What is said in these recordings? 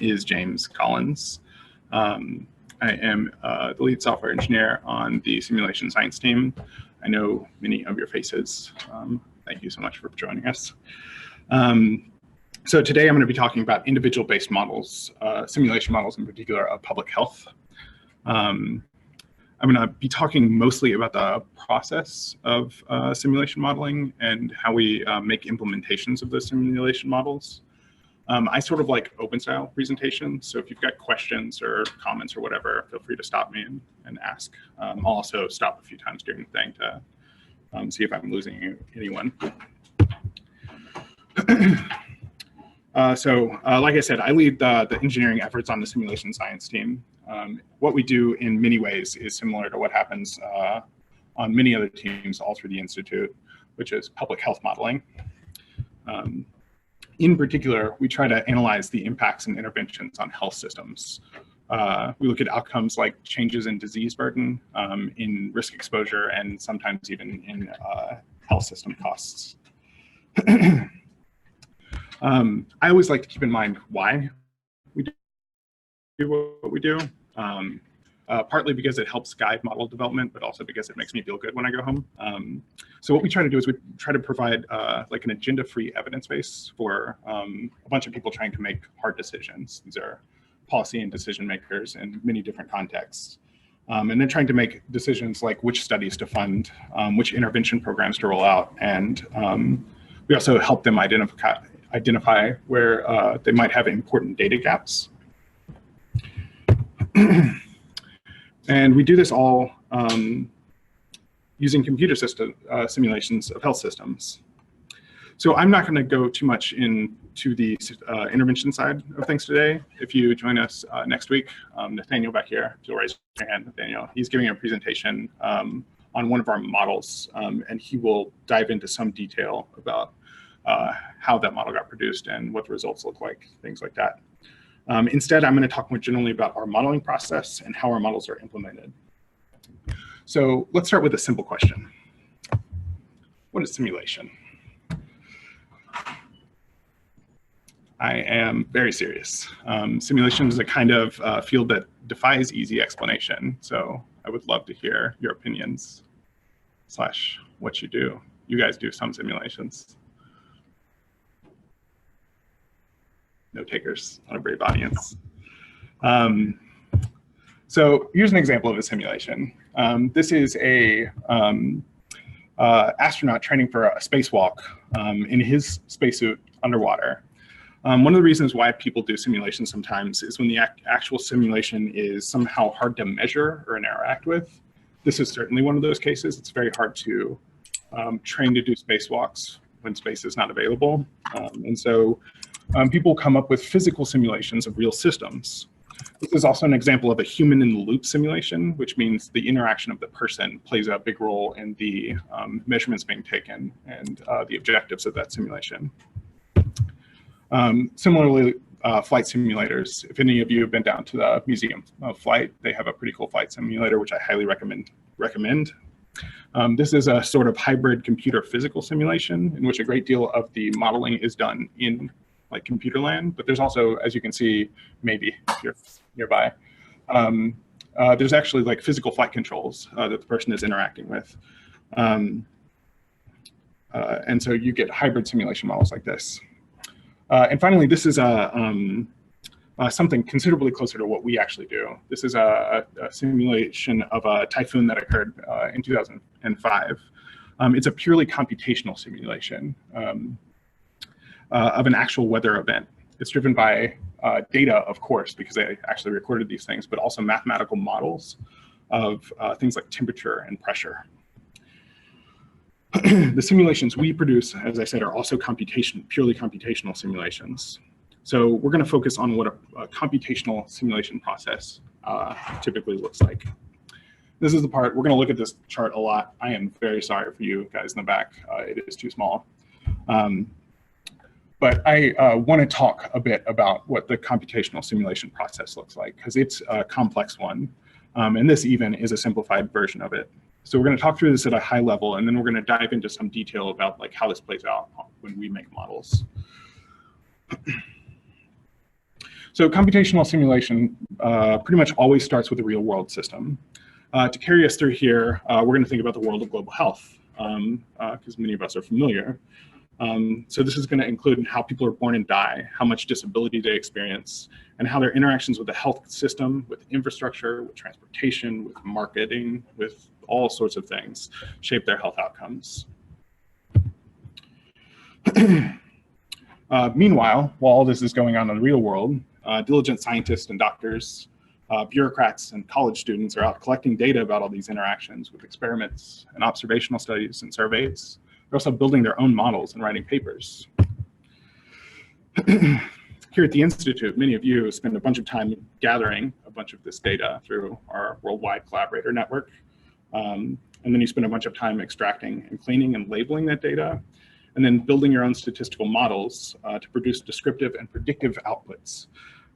is James Collins. I am the lead software engineer on the simulation science team. I know many of your faces. Thank you so much for joining us. So today I'm going to be talking about individual-based models, simulation models in particular of public health. I'm going to be talking mostly about the process of simulation modeling and how we make implementations of those simulation models. I sort of like open style presentations, so if you've got questions or comments or whatever, feel free to stop me and ask. I'll also stop a few times during the thing to see if I'm losing anyone. Like I said, I lead the engineering efforts on the simulation science team. What we do in many ways is similar to what happens on many other teams all through the Institute, which is public health modeling. In particular, we try to analyze the impacts and interventions on health systems. We look at outcomes like changes in disease burden, in risk exposure, and sometimes even in health system costs. I always like to keep in mind why we do what we do, partly because it helps guide model development, but also because it makes me feel good when I go home. So what we try to do is we try to provide like an agenda-free evidence base for a bunch of people trying to make hard decisions. These are policy and decision makers in many different contexts. And then trying to make decisions like which studies to fund, which intervention programs to roll out, and we also help them identify where they might have important data gaps. And we do this all using computer system simulations of health systems. So I'm not going to go too much into the intervention side of things today. If you join us next week, Nathaniel back here, if you'll raise your hand, Nathaniel, he's giving a presentation on one of our models, and he will dive into some detail about how that model got produced and what the results look like, things like that. Instead, I'm going to talk more generally about our modeling process and how our models are implemented. So let's start with a simple question. What is simulation? I am very serious. Simulation is a kind of field that defies easy explanation. So I would love to hear your opinions / what you do. You guys do some simulations. No takers, not a brave audience. So here's an example of a simulation. This is a astronaut training for a spacewalk in his spacesuit underwater. One of the reasons why people do simulations sometimes is when the actual simulation is somehow hard to measure or interact with. This is certainly one of those cases. It's very hard to train to do spacewalks when space is not available. And so people come up with physical simulations of real systems. This is also an example of a human-in-the-loop simulation, which means the interaction of the person plays a big role in the measurements being taken and the objectives of that simulation. Similarly, flight simulators. If any of you have been down to the Museum of Flight, they have a pretty cool flight simulator, which I highly recommend. This is a sort of hybrid computer physical simulation in which a great deal of the modeling is done in like computer land, but there's also, as you can see, maybe if you're nearby, there's actually like physical flight controls that the person is interacting with. And so you get hybrid simulation models like this. And finally, this is something considerably closer to what we actually do. This is a simulation of a typhoon that occurred in 2005. It's a purely computational simulation of an actual weather event. It's driven by data, of course, because they actually recorded these things, but also mathematical models of things like temperature and pressure. The simulations we produce, as I said, are also purely computational simulations. So we're going to focus on what a computational simulation process typically looks like. This is the part, we're going to look at this chart a lot. I am very sorry for you guys in the back. It is too small. But I want to talk a bit about what the computational simulation process looks like, because it's a complex one. And this even is a simplified version of it. So we're going to talk through this at a high level, and then we're going to dive into some detail about like how this plays out when we make models. So computational simulation pretty much always starts with a real world system. To carry us through here, we're going to think about the world of global health, because many of us are familiar. So this is going to include how people are born and die, how much disability they experience, and how their interactions with the health system, with infrastructure, with transportation, with marketing, with all sorts of things shape their health outcomes. Meanwhile, while all this is going on in the real world, diligent scientists and doctors, bureaucrats and college students are out collecting data about all these interactions with experiments and observational studies and surveys. They're also building their own models and writing papers. Here at the Institute, many of you spend a bunch of time gathering a bunch of this data through our worldwide collaborator network. And then you spend a bunch of time extracting and cleaning and labeling that data, and then building your own statistical models to produce descriptive and predictive outputs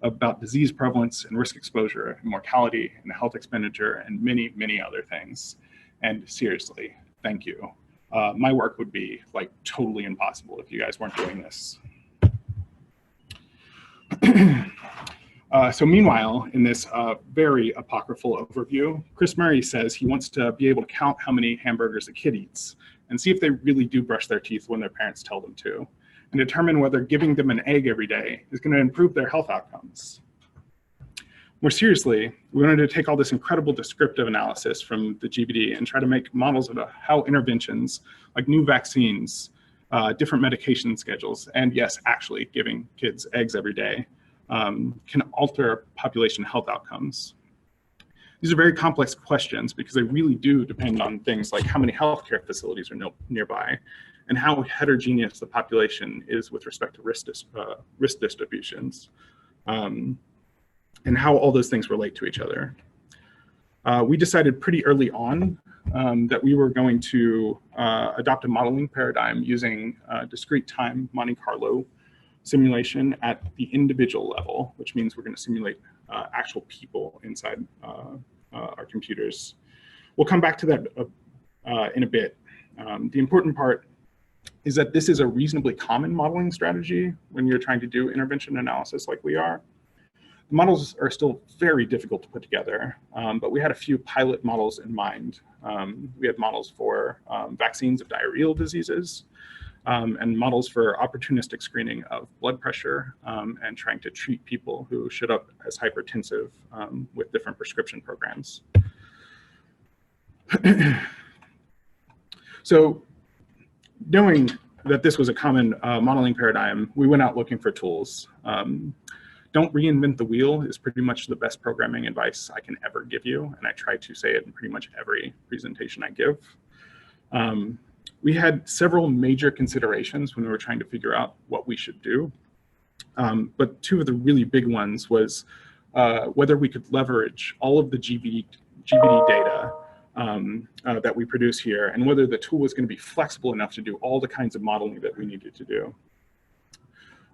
about disease prevalence and risk exposure and mortality and health expenditure and many, many other things. And seriously, thank you. My work would be like totally impossible if you guys weren't doing this. So meanwhile, in this very apocryphal overview, Chris Murray says he wants to be able to count how many hamburgers a kid eats and see if they really do brush their teeth when their parents tell them to, and determine whether giving them an egg every day is going to improve their health outcomes. More seriously, we wanted to take all this incredible descriptive analysis from the GBD and try to make models of how interventions like new vaccines, different medication schedules, and yes, actually giving kids eggs every day can alter population health outcomes. These are very complex questions because they really do depend on things like how many healthcare facilities are nearby and how heterogeneous the population is with respect to risk distributions, and how all those things relate to each other. We decided pretty early on that we were going to adopt a modeling paradigm using discrete time Monte Carlo simulation at the individual level, which means we're going to simulate actual people inside our computers. We'll come back to that in a bit. The important part is that this is a reasonably common modeling strategy when you're trying to do intervention analysis like we are. The models are still very difficult to put together, but we had a few pilot models in mind. We had models for vaccines of diarrheal diseases, and models for opportunistic screening of blood pressure and trying to treat people who showed up as hypertensive with different prescription programs. So knowing that this was a common modeling paradigm, we went out looking for tools. Don't reinvent the wheel is pretty much the best programming advice I can ever give you, and I try to say it in pretty much every presentation I give. We had several major considerations when we were trying to figure out what we should do, but two of the really big ones was whether we could leverage all of the GBD data that we produce here, and whether the tool was going to be flexible enough to do all the kinds of modeling that we needed to do.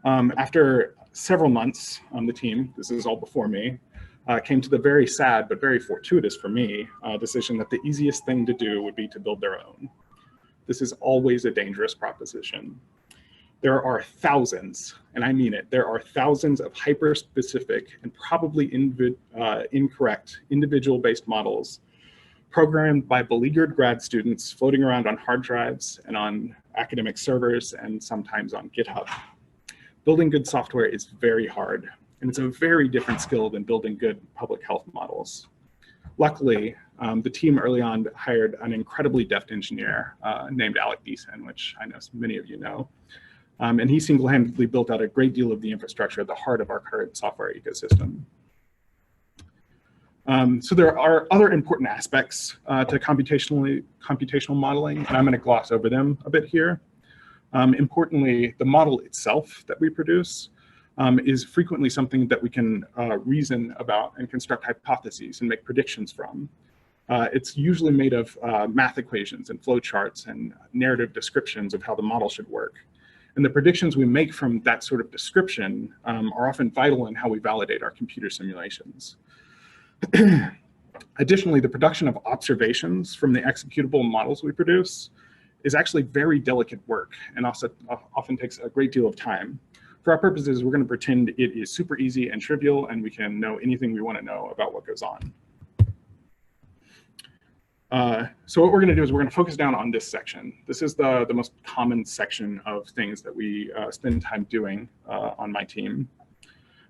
After several months on the team, this is all before me, came to the very sad but very fortuitous for me decision that the easiest thing to do would be to build their own. This is always a dangerous proposition. There are thousands, and I mean it, there are thousands of hyper-specific and probably incorrect individual-based models programmed by beleaguered grad students floating around on hard drives and on academic servers and sometimes on GitHub. Building good software is very hard, and it's a very different skill than building good public health models. Luckily, the team early on hired an incredibly deft engineer named Alec Deason, which I know many of you know. And he single-handedly built out a great deal of the infrastructure at the heart of our current software ecosystem. So there are other important aspects to computational modeling, and I'm going to gloss over them a bit here. Importantly, the model itself that we produce is frequently something that we can reason about and construct hypotheses and make predictions from. It's usually made of math equations and flowcharts and narrative descriptions of how the model should work. And the predictions we make from that sort of description are often vital in how we validate our computer simulations. Additionally, the production of observations from the executable models we produce is actually very delicate work and also often takes a great deal of time. For our purposes, we're going to pretend it is super easy and trivial, and we can know anything we want to know about what goes on. So what we're going to do is we're going to focus down on this section. This is the most common section of things that we spend time doing on my team.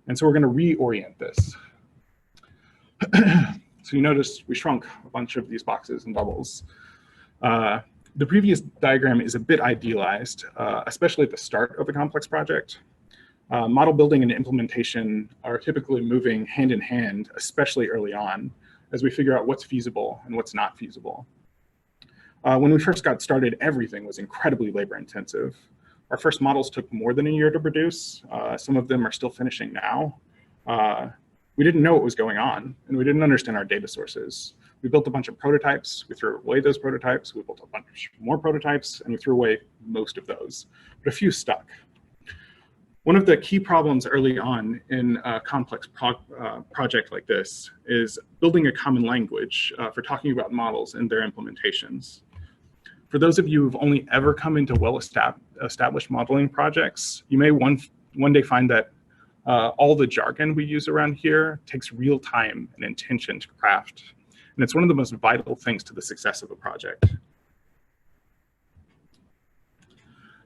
And so we're going to reorient this. So you notice we shrunk a bunch of these boxes and bubbles. The previous diagram is a bit idealized, especially at the start of a complex project. Model building and implementation are typically moving hand in hand, especially early on, as we figure out what's feasible and what's not feasible. When we first got started, everything was incredibly labor intensive. Our first models took more than a year to produce. Some of them are still finishing now. We didn't know what was going on, and we didn't understand our data sources. We built a bunch of prototypes, we threw away those prototypes, we built a bunch more prototypes, and we threw away most of those, but a few stuck. One of the key problems early on in a complex project like this is building a common language for talking about models and their implementations. For those of you who've only ever come into well-established modeling projects, you may one day find that all the jargon we use around here takes real time and intention to craft. And it's one of the most vital things to the success of a project.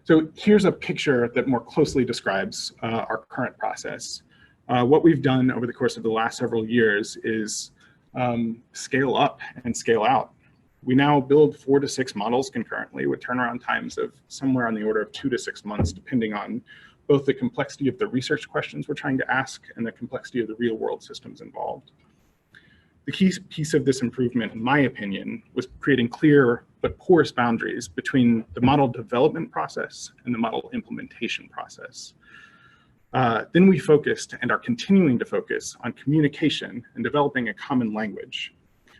So here's a picture that more closely describes our current process. What we've done over the course of the last several years is scale up and scale out. We now build 4 to 6 models concurrently with turnaround times of somewhere on the order of 2 to 6 months, depending on both the complexity of the research questions we're trying to ask and the complexity of the real world systems involved. The key piece of this improvement, in my opinion, was creating clear but porous boundaries between the model development process and the model implementation process. Then we focused and are continuing to focus on communication and developing a common language.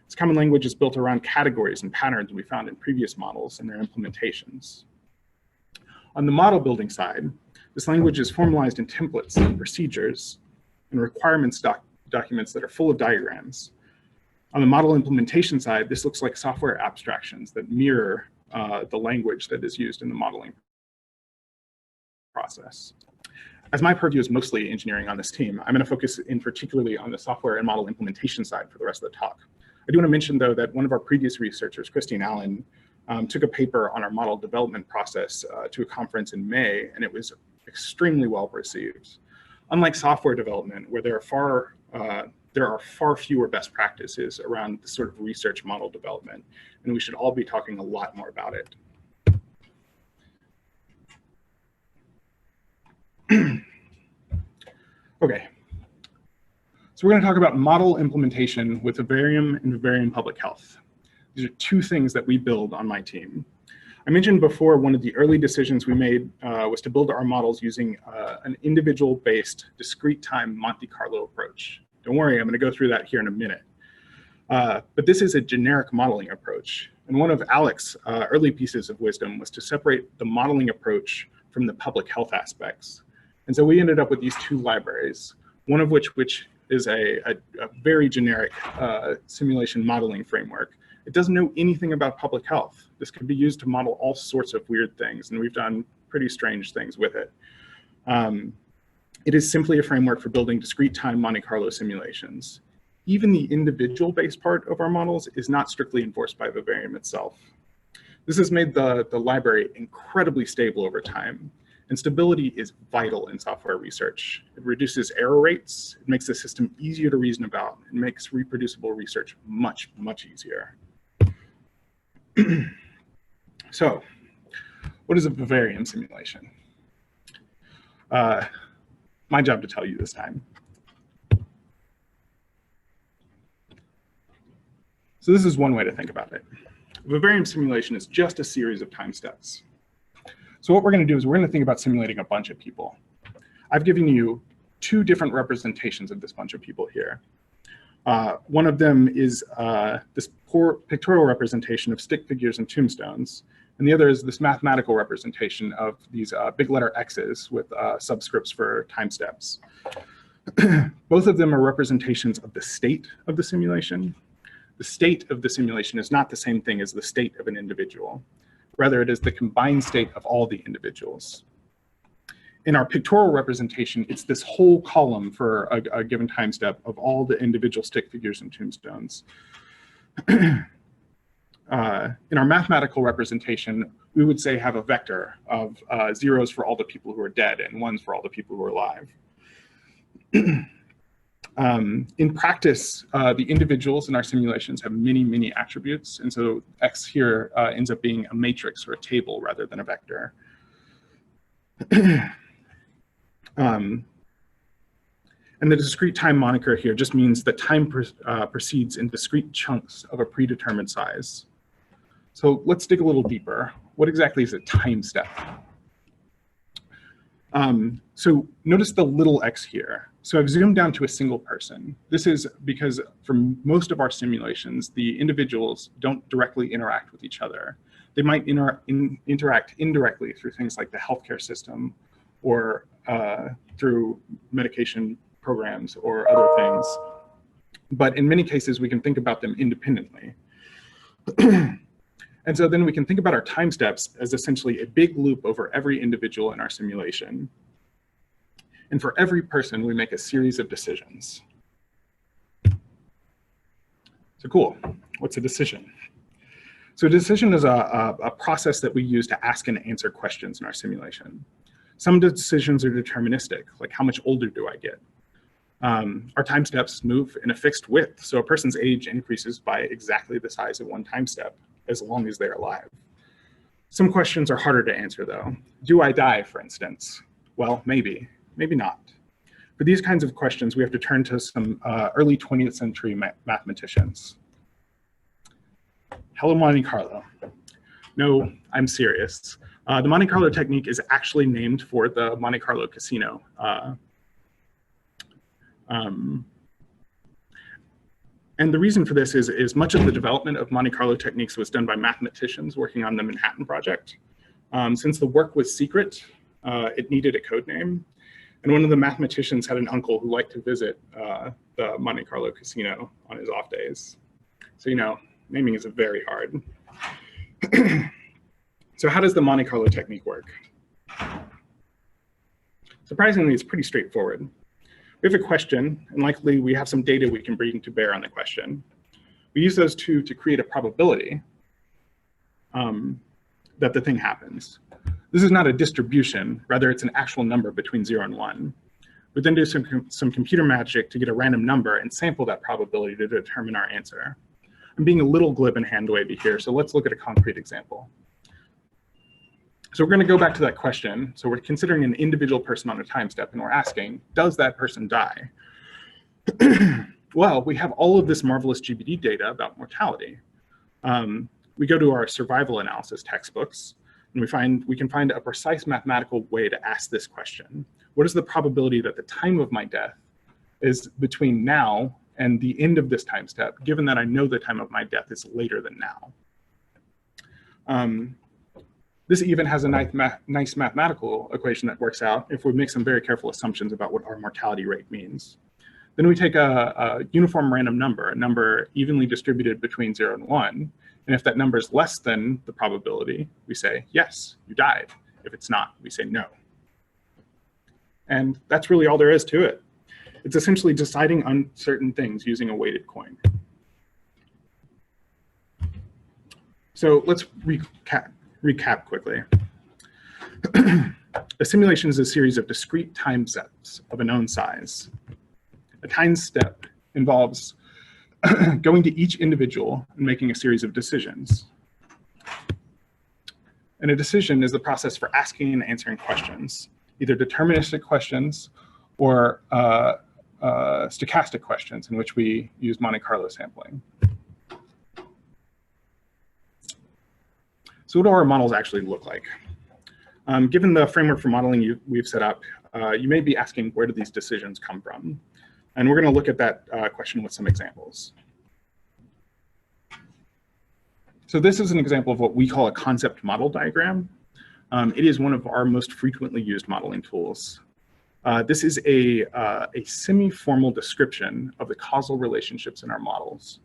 This common language is built around categories and patterns we found in previous models and their implementations. On the model building side, this language is formalized in templates and procedures and requirements documents that are full of diagrams. On the model implementation side, this looks like software abstractions that mirror the language that is used in the modeling process. As my purview is mostly engineering on this team, I'm going to focus in particularly on the software and model implementation side for the rest of the talk. I do want to mention, though, that one of our previous researchers, Christine Allen, took a paper on our model development process to a conference in May, and it was extremely well received. Unlike software development, where there are far fewer best practices around this sort of research model development, and we should all be talking a lot more about it. Okay, so we're going to talk about model implementation with Vivarium and Vivarium Public Health. These are 2 things that we build on my team. I mentioned before one of the early decisions we made was to build our models using an individual-based discrete time Monte Carlo approach. Don't worry, I'm going to go through that here in a minute. But this is a generic modeling approach. And one of Alex's early pieces of wisdom was to separate the modeling approach from the public health aspects. And so we ended up with these 2 libraries, one of which is a very generic simulation modeling framework. It doesn't know anything about public health. This could be used to model all sorts of weird things, and we've done pretty strange things with it. It is simply a framework for building discrete time Monte Carlo simulations. Even the individual-based part of our models is not strictly enforced by Vivarium itself. This has made the library incredibly stable over time, and stability is vital in software research. It reduces error rates, it makes the system easier to reason about, and makes reproducible research much, much easier. So, what is a Vivarium simulation? My job to tell you this time. So this is one way to think about it. A Vivarium simulation is just a series of time steps. So what we're going to do is we're going to think about simulating a bunch of people. I've given you 2 different representations of this bunch of people here. One of them is this poor pictorial representation of stick figures and tombstones, and the other is this mathematical representation of these big letter X's with subscripts for time steps. Both of them are representations of the state of the simulation. The state of the simulation is not the same thing as the state of an individual. Rather, it is the combined state of all the individuals. In our pictorial representation, it's this whole column for a given time step of all the individual stick figures and tombstones. In our mathematical representation, we would say have a vector of zeros for all the people who are dead and ones for all the people who are alive. In practice, the individuals in our simulations have many, many attributes. And so X here ends up being a matrix or a table rather than a vector. And the discrete time moniker here just means that time proceeds in discrete chunks of a predetermined size. So let's dig a little deeper. What exactly is a time step? So notice the little x here. So I've zoomed down to a single person. This is because for most of our simulations, the individuals don't directly interact with each other. They might interact indirectly through things like the healthcare system or through medication programs or other things. But in many cases, we can think about them independently. And so then we can think about our time steps as essentially a big loop over every individual in our simulation. And for every person, we make a series of decisions. So cool, what's a decision? So a decision is a process that we use to ask and answer questions in our simulation. Some decisions are deterministic, like how much older do I get? Our time steps move in a fixed width, so a person's age increases by exactly the size of one time step, as long as they're alive. Some questions are harder to answer though. Do I die, for instance? Well, maybe not. For these kinds of questions, we have to turn to some early 20th century mathematicians. Hello, Monte Carlo. No, I'm serious. The Monte Carlo technique is actually named for the Monte Carlo casino. And the reason for this is much of the development of Monte Carlo techniques was done by mathematicians working on the Manhattan Project. Since the work was secret, it needed a code name. And one of the mathematicians had an uncle who liked to visit the Monte Carlo casino on his off days. So, you know, naming is very hard. So how does the Monte Carlo technique work? Surprisingly, it's pretty straightforward. We have a question, and likely we have some data we can bring to bear on the question. We use those two to create a probability that the thing happens. This is not a distribution, rather it's an actual number between 0 and 1. We then do some computer magic to get a random number and sample that probability to determine our answer. I'm being a little glib and hand-wavy here, so let's look at a concrete example. So we're going to go back to that question. So we're considering an individual person on a time step, and we're asking, does that person die? Well, we have all of this marvelous GBD data about mortality. We go to our survival analysis textbooks, and we can find a precise mathematical way to ask this question. What is the probability that the time of my death is between now and the end of this time step, given that I know the time of my death is later than now? This even has a nice mathematical equation that works out if we make some very careful assumptions about what our mortality rate means. Then we take a uniform random number, a number evenly distributed between 0 and 1. And if that number is less than the probability, we say, yes, you died. If it's not, we say no. And that's really all there is to it. It's essentially deciding uncertain things using a weighted coin. So let's recap quickly. A simulation is a series of discrete time steps of a known size. A time step involves going to each individual and making a series of decisions. And a decision is the process for asking and answering questions, either deterministic questions or stochastic questions in which we use Monte Carlo sampling. So what do our models actually look like? Given the framework for modeling we've set up, you may be asking, where do these decisions come from? And we're going to look at that question with some examples. So this is an example of what we call a concept model diagram. It is one of our most frequently used modeling tools. This is a semi-formal description of the causal relationships in our models.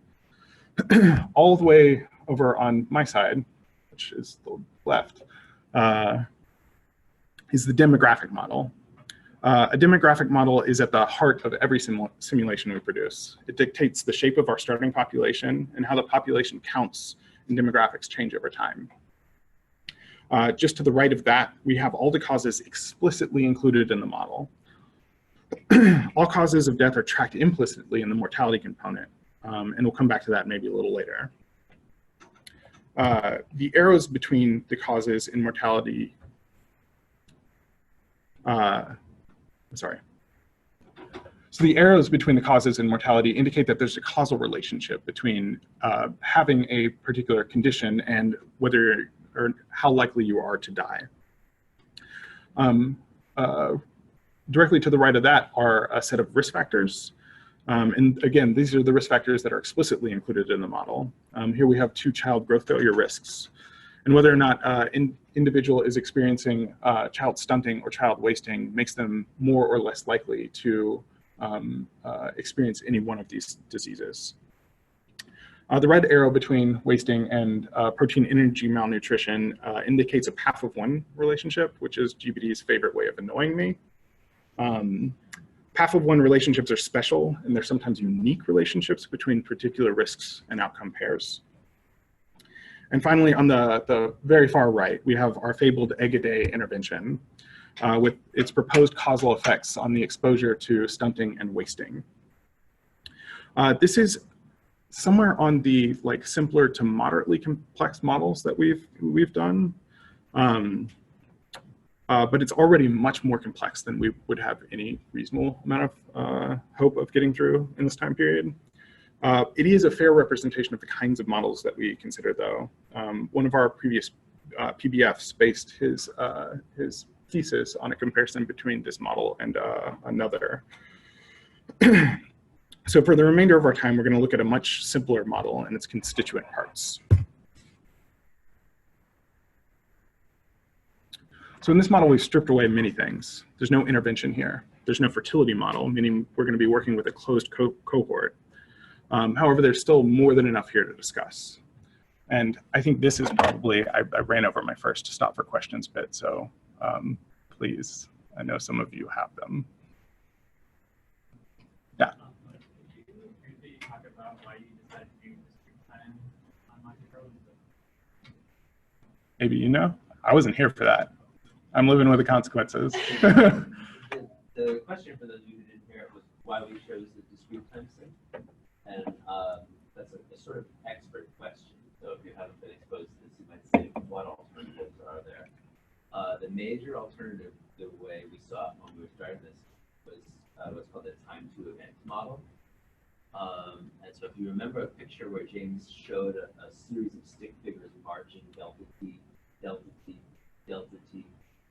All the way over on my side, which is the left, is the demographic model. A demographic model is at the heart of every simulation we produce. It dictates the shape of our starting population and how the population counts and demographics change over time. Just to the right of that, we have all the causes explicitly included in the model. All causes of death are tracked implicitly in the mortality component, and we'll come back to that maybe a little later. The arrows between the causes in mortality, So the arrows between the causes and mortality indicate that there's a causal relationship between having a particular condition and whether or how likely you are to die. Directly to the right of that are a set of risk factors. And again, these are the risk factors that are explicitly included in the model. Here we have 2 child growth failure risks. And whether or not an individual is experiencing child stunting or child wasting makes them more or less likely to experience any one of these diseases. The red arrow between wasting and protein energy malnutrition indicates a path of one relationship, which is GBD's favorite way of annoying me. Path of one relationships are special, and they're sometimes unique relationships between particular risks and outcome pairs. And finally, on the very far right, we have our fabled egg-a-day intervention with its proposed causal effects on the exposure to stunting and wasting. This is somewhere on the simpler to moderately complex models that we've done. But it's already much more complex than we would have any reasonable amount of hope of getting through in this time period. It is a fair representation of the kinds of models that we consider, though. One of our previous PBFs based his thesis on a comparison between this model and another. So for the remainder of our time, we're going to look at a much simpler model and its constituent parts. So in this model, we've stripped away many things. There's no intervention here. There's no fertility model, meaning we're going to be working with a closed cohort. However, there's still more than enough here to discuss. And I think this is probably, I ran over my first stop for questions bit, so please, I know some of you have them. Yeah. Maybe you know? I wasn't here for that. I'm living with the consequences. The question for those of you who didn't hear it was why we chose the discrete time sync. And that's a sort of expert question. So if you haven't been exposed to this, you might say, what alternatives are there? The major alternative, the way we saw it when we were starting this, was what's called the time to event model. And so if you remember a picture where James showed a series of stick figures marching delta t, delta t, delta t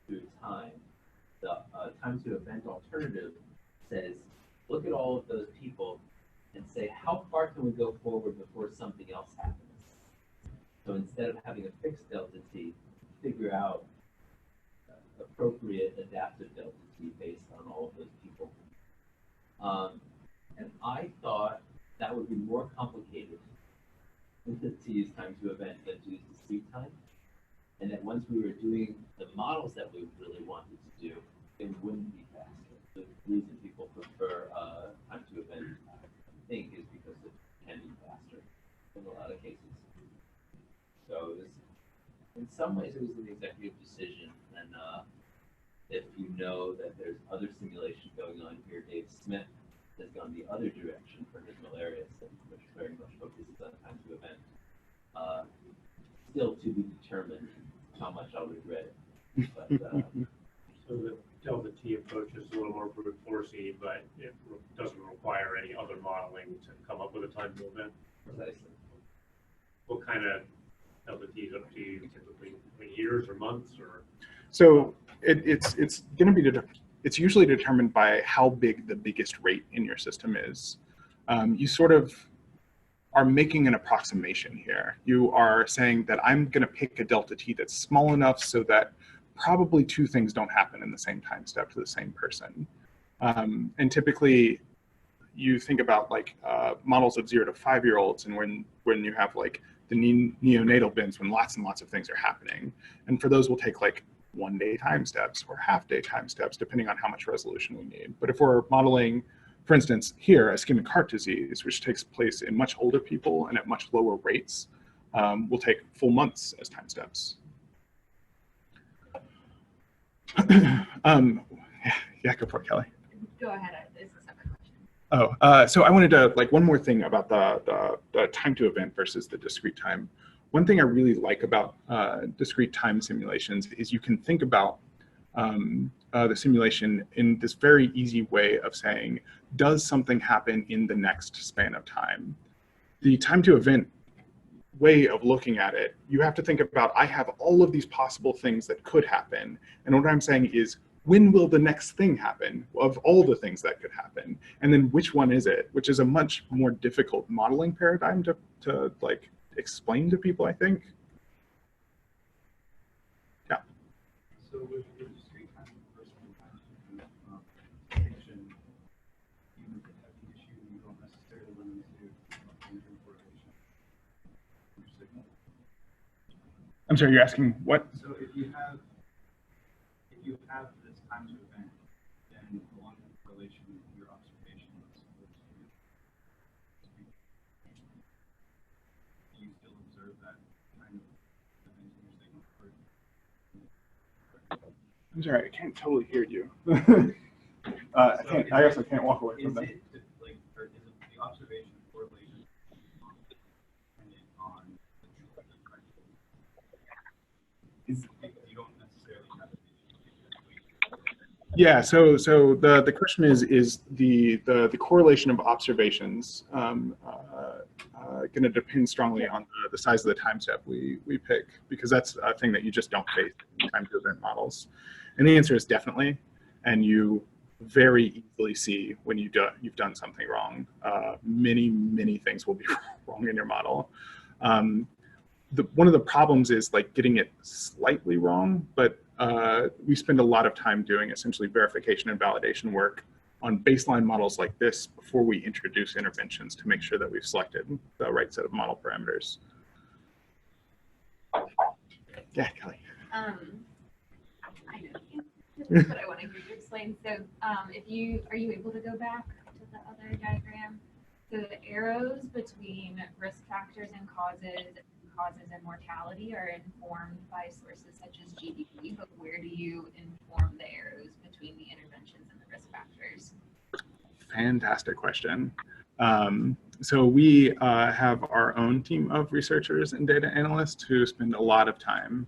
through time, the time to event alternative says, look at all of those people and say, how far can we go forward before something else happens? So instead of having a fixed delta t, figure out appropriate adaptive delta t based on all of those people. And I thought that would be more complicated to use time to event than to use discrete time. And that once we were doing the models that we really wanted to do, it wouldn't be faster. The reason people prefer time to event, I think, is because it can be faster in a lot of cases. So it was, in some ways, it was an executive decision. And if you know that there's other simulation going on here, Dave Smith has gone the other direction for his malaria study, which very much focuses on time to event. Still to be determined how much I'll regret it. But, so the delta T approach is a little more brute forcey, but it doesn't require any other modeling to come up with a time to event. precisely. What kind of delta T is up to you typically? Years or months or? So it's going to be it's usually determined by how big the biggest rate in your system is. You sort of are making an approximation here. You are saying that I'm going to pick a delta T that's small enough so that probably 2 things don't happen in the same time step to the same person. And typically you think about models of 0 to 5-year-olds, and when you have the neonatal bins when lots and lots of things are happening. And for those, we'll take one-day time steps or half-day time steps, depending on how much resolution we need. But if we're modeling, for instance, here, ischemic heart disease, which takes place in much older people and at much lower rates, will take full months as time steps. Yeah, go for it, Kelly. Go ahead, it's a separate question. Oh, so I wanted to, like, one more thing about the time to event versus the discrete time. One thing I really like about discrete time simulations is you can think about the simulation in this very easy way of saying, does something happen in the next span of time? The time to event way of looking at it, you have to think about, I have all of these possible things that could happen. And what I'm saying is, when will the next thing happen of all the things that could happen? And then which one is it? Which is a much more difficult modeling paradigm to like explain to people, I think. Yeah. So with discrete time versus prediction, even if you have the issue, you don't necessarily run into interim correlation in your signal. I'm sorry, you're asking what? So if you have this time to event, then the long correlation with your observation is supposed to be. Do you still observe that kind of event in your signal? I'm sorry, I can't totally hear you. I also can't walk away from that. Is it like, or is it the observation correlation dependent on the correct? You don't necessarily have an issue. Yeah, so the question is the correlation of observations going to depend strongly on the size of the time step we pick, because that's a thing that you just don't face in time to event models. And the answer is definitely, and you very easily see when you've done something wrong. Many things will be wrong in your model. One of the problems is like getting it slightly wrong, but we spend a lot of time doing essentially verification and validation work on baseline models like this before we introduce interventions to make sure that we've selected the right set of model parameters. Yeah, Kelly. I know you, but I want to hear you explain. So are you able to go back to the other diagram? So the arrows between risk factors and causes and mortality are informed by sources such as GDP, but where do you inform the arrows between the interventions and the risk factors? Fantastic question. So we have our own team of researchers and data analysts who spend a lot of time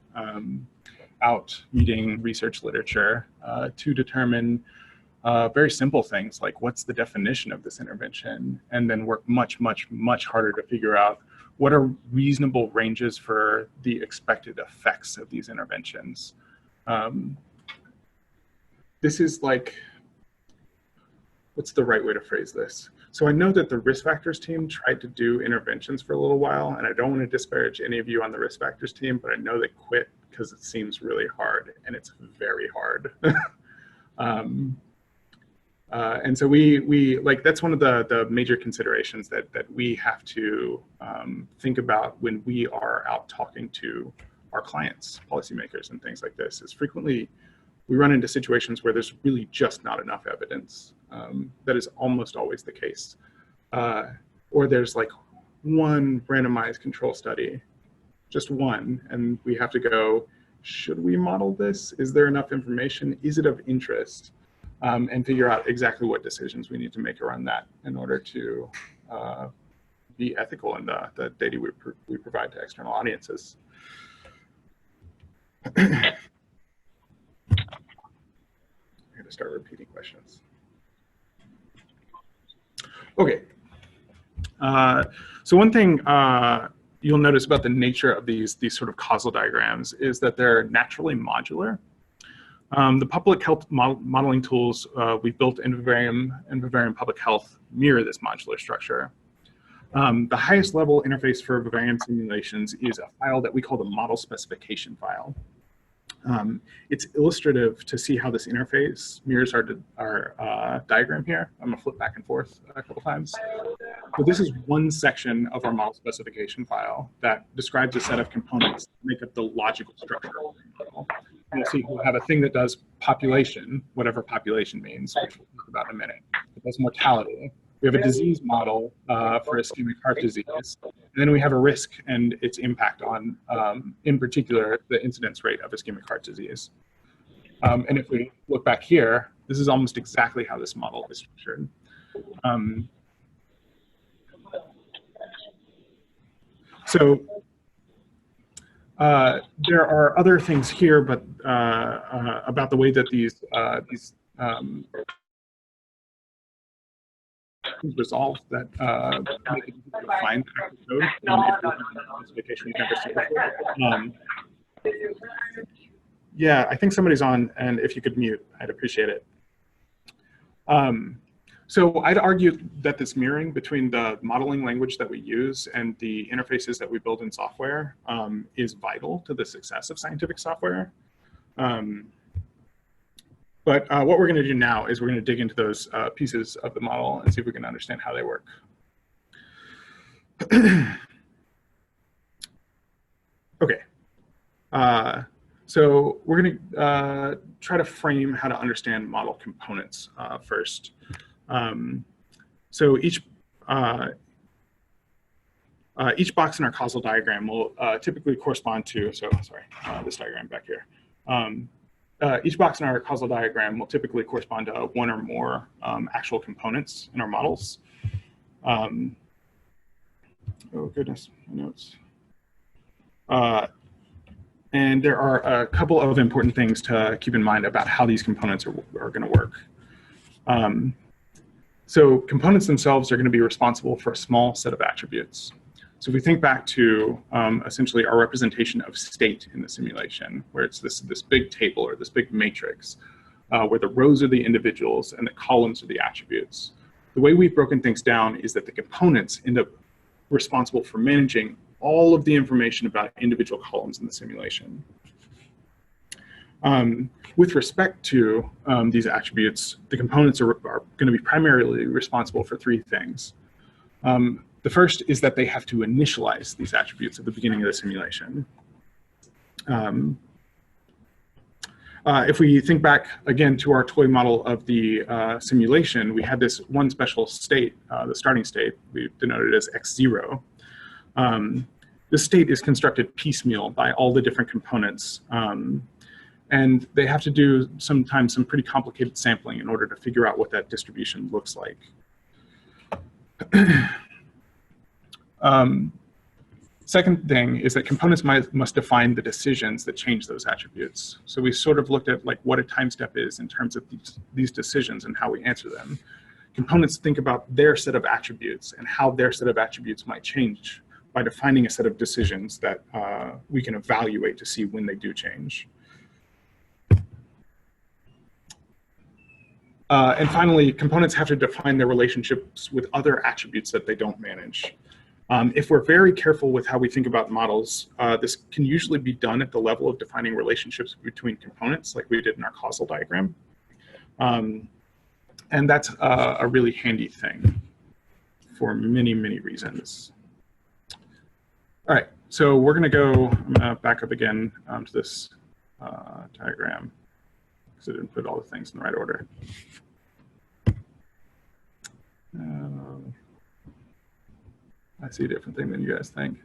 out reading research literature to determine very simple things like what's the definition of this intervention, and then work much harder to figure out what are reasonable ranges for the expected effects of these interventions. This is like, what's the right way to phrase this? So I know that the risk factors team tried to do interventions for a little while, and I don't want to disparage any of you on the risk factors team, but I know they quit because it seems really hard, and it's very hard. And so we like, that's one of the major considerations that we have to think about when we are out talking to our clients, policymakers, and things like this, is frequently we run into situations where there's really just not enough evidence. That is almost always the case. Or there's like one randomized control study, just one, and we have to go, should we model this? Is there enough information? Is it of interest? And figure out exactly what decisions we need to make around that in order to be ethical in the data we provide to external audiences. I'm going to start repeating questions. Okay. So one thing you'll notice about the nature of these sort of causal diagrams is that they're naturally modular. The public health modeling tools we've built in Vivarium and Vivarium Public Health mirror this modular structure. The highest level interface for Vivarium simulations is a file that we call the model specification file. It's illustrative to see how this interface mirrors our diagram here. I'm gonna flip back and forth a couple times. So this is one section of our model specification file that describes a set of components that make up the logical structure of the model. you'll see we'll have a thing that does population, whatever population means, which we'll talk about in a minute. It does mortality. We have a disease model for ischemic heart disease. And then we have a risk and its impact on, in particular, the incidence rate of ischemic heart disease. And if we look back here, this is almost exactly how this model is structured. So there are other things here, but about the way that these resolve that make it difficult to find the actual code. If you have a specification you've never seen before. Yeah, I think somebody's on, and if you could mute, I'd appreciate it. So I'd argue that this mirroring between the modeling language that we use and the interfaces that we build in software is vital to the success of scientific software. But what we're going to do now is we're going to dig into those pieces of the model and see if we can understand how they work. Okay. So we're going to try to frame how to understand model components first. So each box in our causal diagram will typically correspond to, this diagram back here. Each box in our causal diagram will typically correspond to one or more actual components in our models. Oh goodness, my notes. And there are a couple of important things to keep in mind about how these components are going to work. So components themselves are going to be responsible for a small set of attributes. So if we think back to essentially our representation of state in the simulation, where it's this big table or this big matrix, where the rows are the individuals and the columns are the attributes. The way we've broken things down is that the components end up responsible for managing all of the information about individual columns in the simulation. With respect to these attributes, the components are going to be primarily responsible for three things. The first is that they have to initialize these attributes at the beginning of the simulation. If we think back again to our toy model of the simulation, we had this one special state, the starting state, we denoted as x0. This state is constructed piecemeal by all the different components. And they have to do sometimes some pretty complicated sampling in order to figure out what that distribution looks like. Second thing is that components must define the decisions that change those attributes. So we sort of looked at like what a time step is in terms of these decisions and how we answer them. Components think about their set of attributes and how their set of attributes might change by defining a set of decisions that we can evaluate to see when they do change. And finally, components have to define their relationships with other attributes that they don't manage. If we're very careful with how we think about models, this can usually be done at the level of defining relationships between components, like we did in our causal diagram. And that's a really handy thing for many, many reasons. All right, so we're going to go back up again to this diagram, because I didn't put all the things in the right order. I see a different thing than you guys think.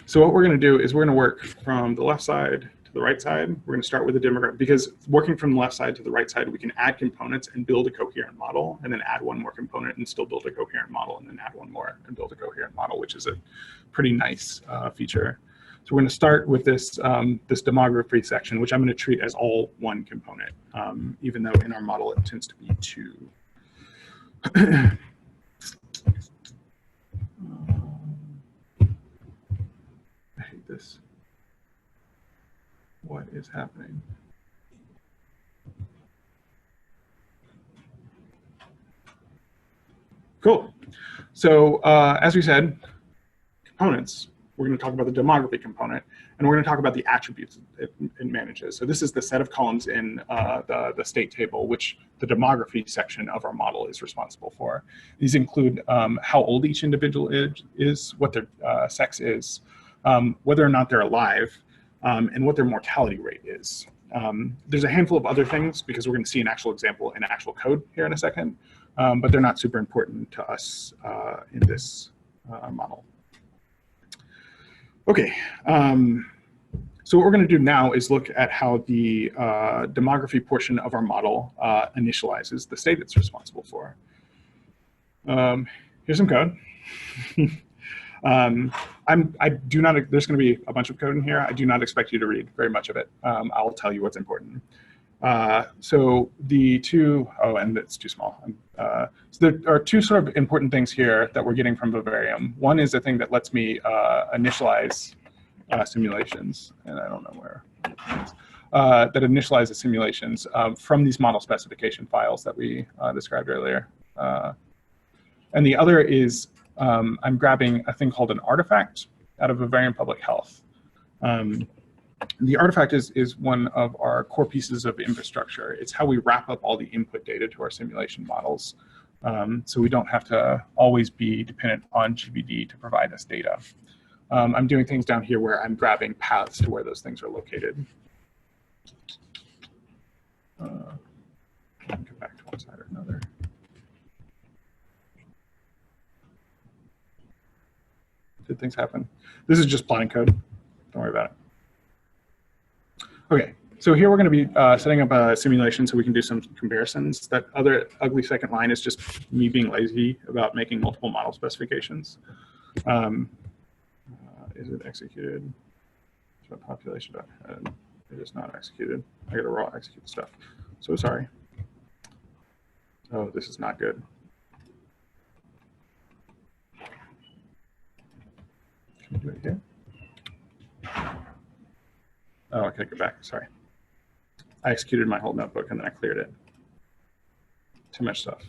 So what we're going to do is we're going to work from the left side to the right side. We're going to start with the demographic, because working from the left side to the right side, we can add components and build a coherent model, and then add one more component and still build a coherent model, and then add one more and build a coherent model, which is a pretty nice feature. So we're going to start with this, this demography section, which I'm going to treat as all one component, even though in our model it tends to be two. I hate this. What is happening? Cool. So as we said, components. We're going to talk about the demography component, and we're going to talk about the attributes it manages. So this is the set of columns in the state table, which the demography section of our model is responsible for. These include how old each individual is, what their sex is, whether or not they're alive, and what their mortality rate is. There's a handful of other things because we're going to see an actual example in actual code here in a second, but they're not super important to us in this model. Okay, so what we're going to do now is look at how the demography portion of our model initializes the state it's responsible for. Here's some code. I do not, there's going to be a bunch of code in here. I do not expect you to read very much of it. I'll tell you what's important. So the two, oh, and it's too small. So there are two sort of important things here that we're getting from Vivarium. One is a thing that lets me initialize simulations, and I don't know where it is, that initializes simulations from these model specification files that we described earlier. And the other is I'm grabbing a thing called an artifact out of Vivarium Public Health. The artifact is one of our core pieces of infrastructure. It's how we wrap up all the input data to our simulation models. So we don't have to always be dependent on GBD to provide us data. I'm doing things down here where I'm grabbing paths to where those things are located. Get back to one side or another. Did things happen? This is just plotting code. Don't worry about it. Okay, so here we're going to be setting up a simulation so we can do some comparisons. That other ugly second line is just me being lazy about making multiple model specifications. Is it executed? So population.head. It is not executed. I got to raw execute stuff. So sorry. Oh, this is not good. Can we do it here? Oh, I gotta go back. Sorry. I executed my whole notebook and then I cleared it. Too much stuff.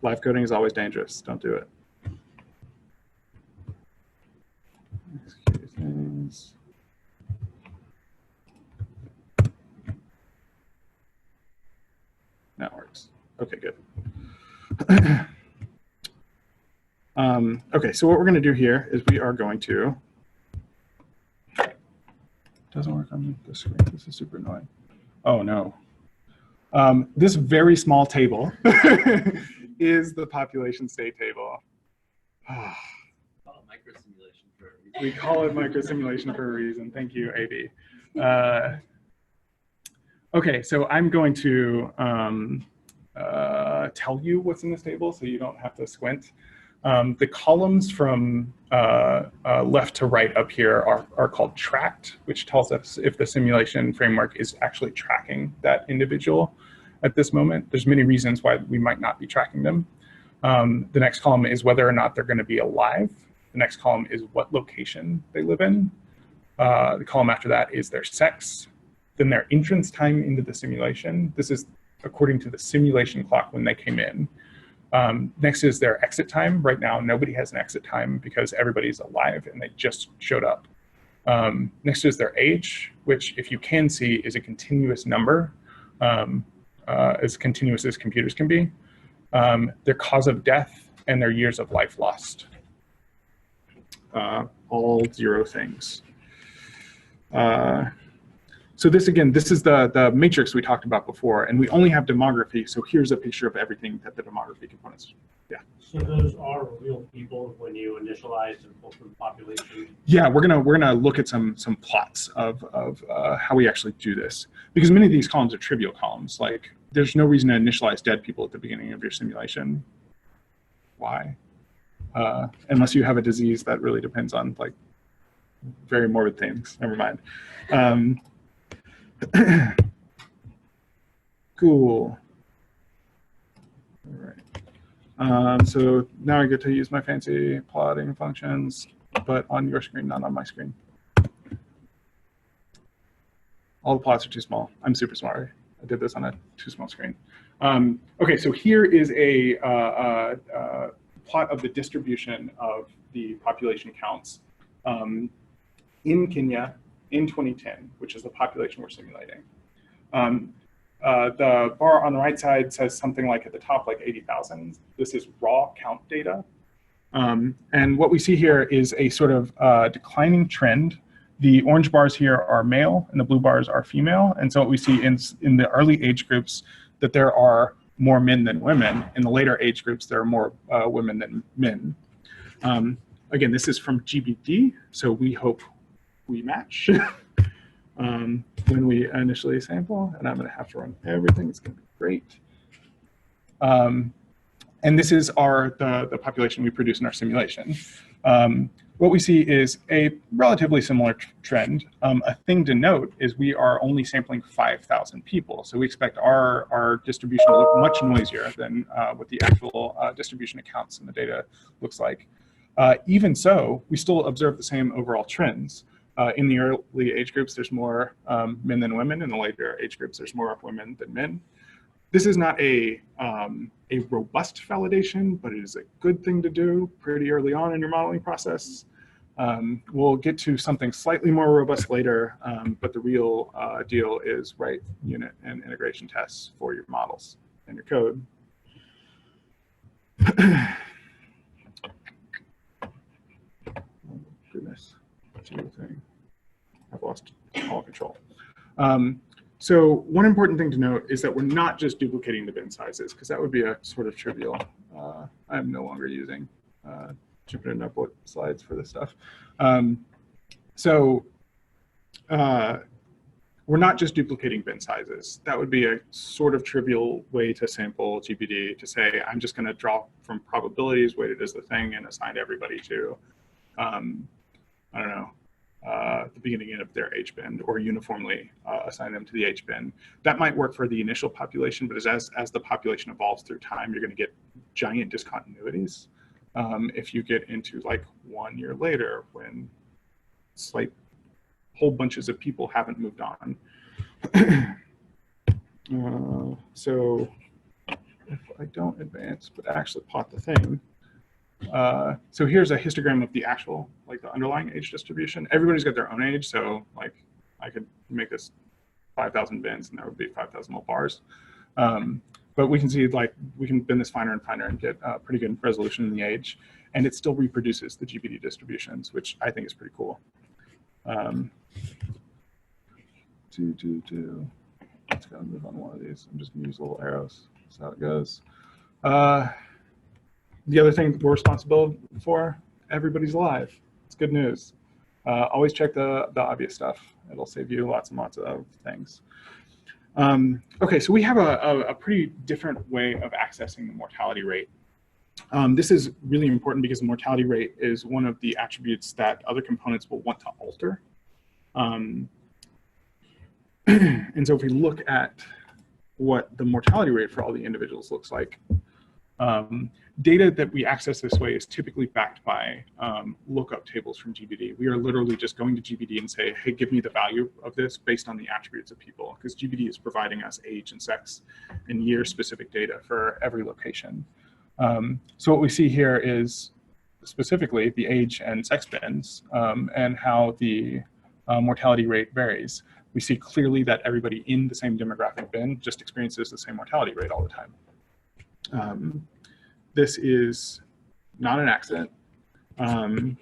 Live coding is always dangerous. Don't do it. Execute things. That works. Okay, good. Okay, so what we're going to do here is we are going to. Doesn't work on the screen. This is super annoying. Oh no. This very small table is the population state table. Microsimulation for a reason. We call it microsimulation for a reason. Thank you, AB. Okay, so I'm going to tell you what's in this table so you don't have to squint. The columns from left to right up here are called tracked, which tells us if the simulation framework is actually tracking that individual at this moment. There's many reasons why we might not be tracking them. The next column is whether or not they're going to be alive. The next column is what location they live in. The column after that is their sex, then their entrance time into the simulation. This is according to the simulation clock when they came in. Next is their exit time. Right now, nobody has an exit time because everybody's alive and they just showed up. Next is their age, which if you can see is a continuous number, as continuous as computers can be. Their cause of death and their years of life lost. All 0 things. So this, again, this is the matrix we talked about before, and we only have demography, so here's a picture of everything that the demography components. Yeah. So those are real people when you initialize and pull from the population? Yeah, we're gonna look at some plots of how we actually do this, because many of these columns are trivial columns. Like, there's no reason to initialize dead people at the beginning of your simulation. Why? Unless you have a disease that really depends on like very morbid things. Never mind. Cool. All right. So now I get to use my fancy plotting functions, but on your screen, not on my screen. All the plots are too small. I'm super smart. I did this on a too small screen. Okay, so here is a plot of the distribution of the population counts in Kenya in 2010, which is the population we're simulating. The bar on the right side says something like at the top, like 80,000. This is raw count data. And what we see here is a sort of declining trend The orange bars here are male and the blue bars are female. And so what we see in the early age groups that there are more men than women. In the later age groups, there are more women than men. Again, this is from GBD, so we hope we match when we initially sample, and I'm gonna have to run everything, it's gonna be great. And this is the population we produce in our simulation. What we see is a relatively similar trend. A thing to note is we are only sampling 5,000 people, so we expect our distribution to look much noisier than what the actual distribution accounts in the data looks like. Even so, we still observe the same overall trends. In the early age groups, there's more men than women. In the later age groups, there's more women than men. This is not a robust validation, but it is a good thing to do pretty early on in your modeling process. We'll get to something slightly more robust later, but the real deal is write unit and integration tests for your models and your code. Oh, goodness, I've lost all control. So one important thing to note is that we're not just duplicating the bin sizes, because that would be a sort of trivial. I'm no longer using Jupyter Notebook slides for this stuff. We're not just duplicating bin sizes. That would be a sort of trivial way to sample GPD, to say, I'm just going to draw from probabilities weighted as the thing and assign everybody to, I don't know, the beginning of their H bin, or uniformly assign them to the H bin. That might work for the initial population, but as the population evolves through time, you're going to get giant discontinuities. If you get into like 1 year later, when it's like whole bunches of people haven't moved on. So if I don't advance, but actually plot the thing, so here's a histogram of the actual, like the underlying age distribution. Everybody's got their own age, so like I could make this 5,000 bins and there would be 5,000 little bars. But we can see, like, we can bin this finer and finer and get pretty good resolution in the age, and it still reproduces the GPD distributions, which I think is pretty cool. Let's go move on one of these. I'm just gonna use little arrows. That's how it goes. The other thing we're responsible for, everybody's alive. It's good news. Always check the obvious stuff. It'll save you lots and lots of things. Okay, so we have a pretty different way of accessing the mortality rate. This is really important because the mortality rate is one of the attributes that other components will want to alter. And so if we look at what the mortality rate for all the individuals looks like, data that we access this way is typically backed by lookup tables from GBD. We are literally just going to GBD and say, hey, give me the value of this based on the attributes of people, because GBD is providing us age and sex and year-specific data for every location. So what we see here is specifically the age and sex bins and how the mortality rate varies. We see clearly that everybody in the same demographic bin just experiences the same mortality rate all the time. This is not an accident. And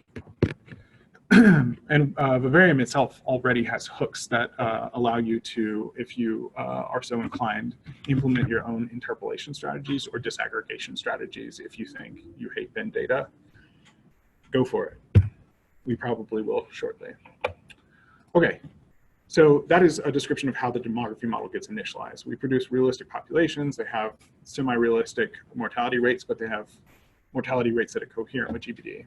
Vivarium itself already has hooks that allow you to, if you are so inclined, implement your own interpolation strategies or disaggregation strategies. If you think you hate bin data, go for it. We probably will shortly. Okay. So that is a description of how the demography model gets initialized. We produce realistic populations. They have semi-realistic mortality rates, but they have mortality rates that are coherent with GPD.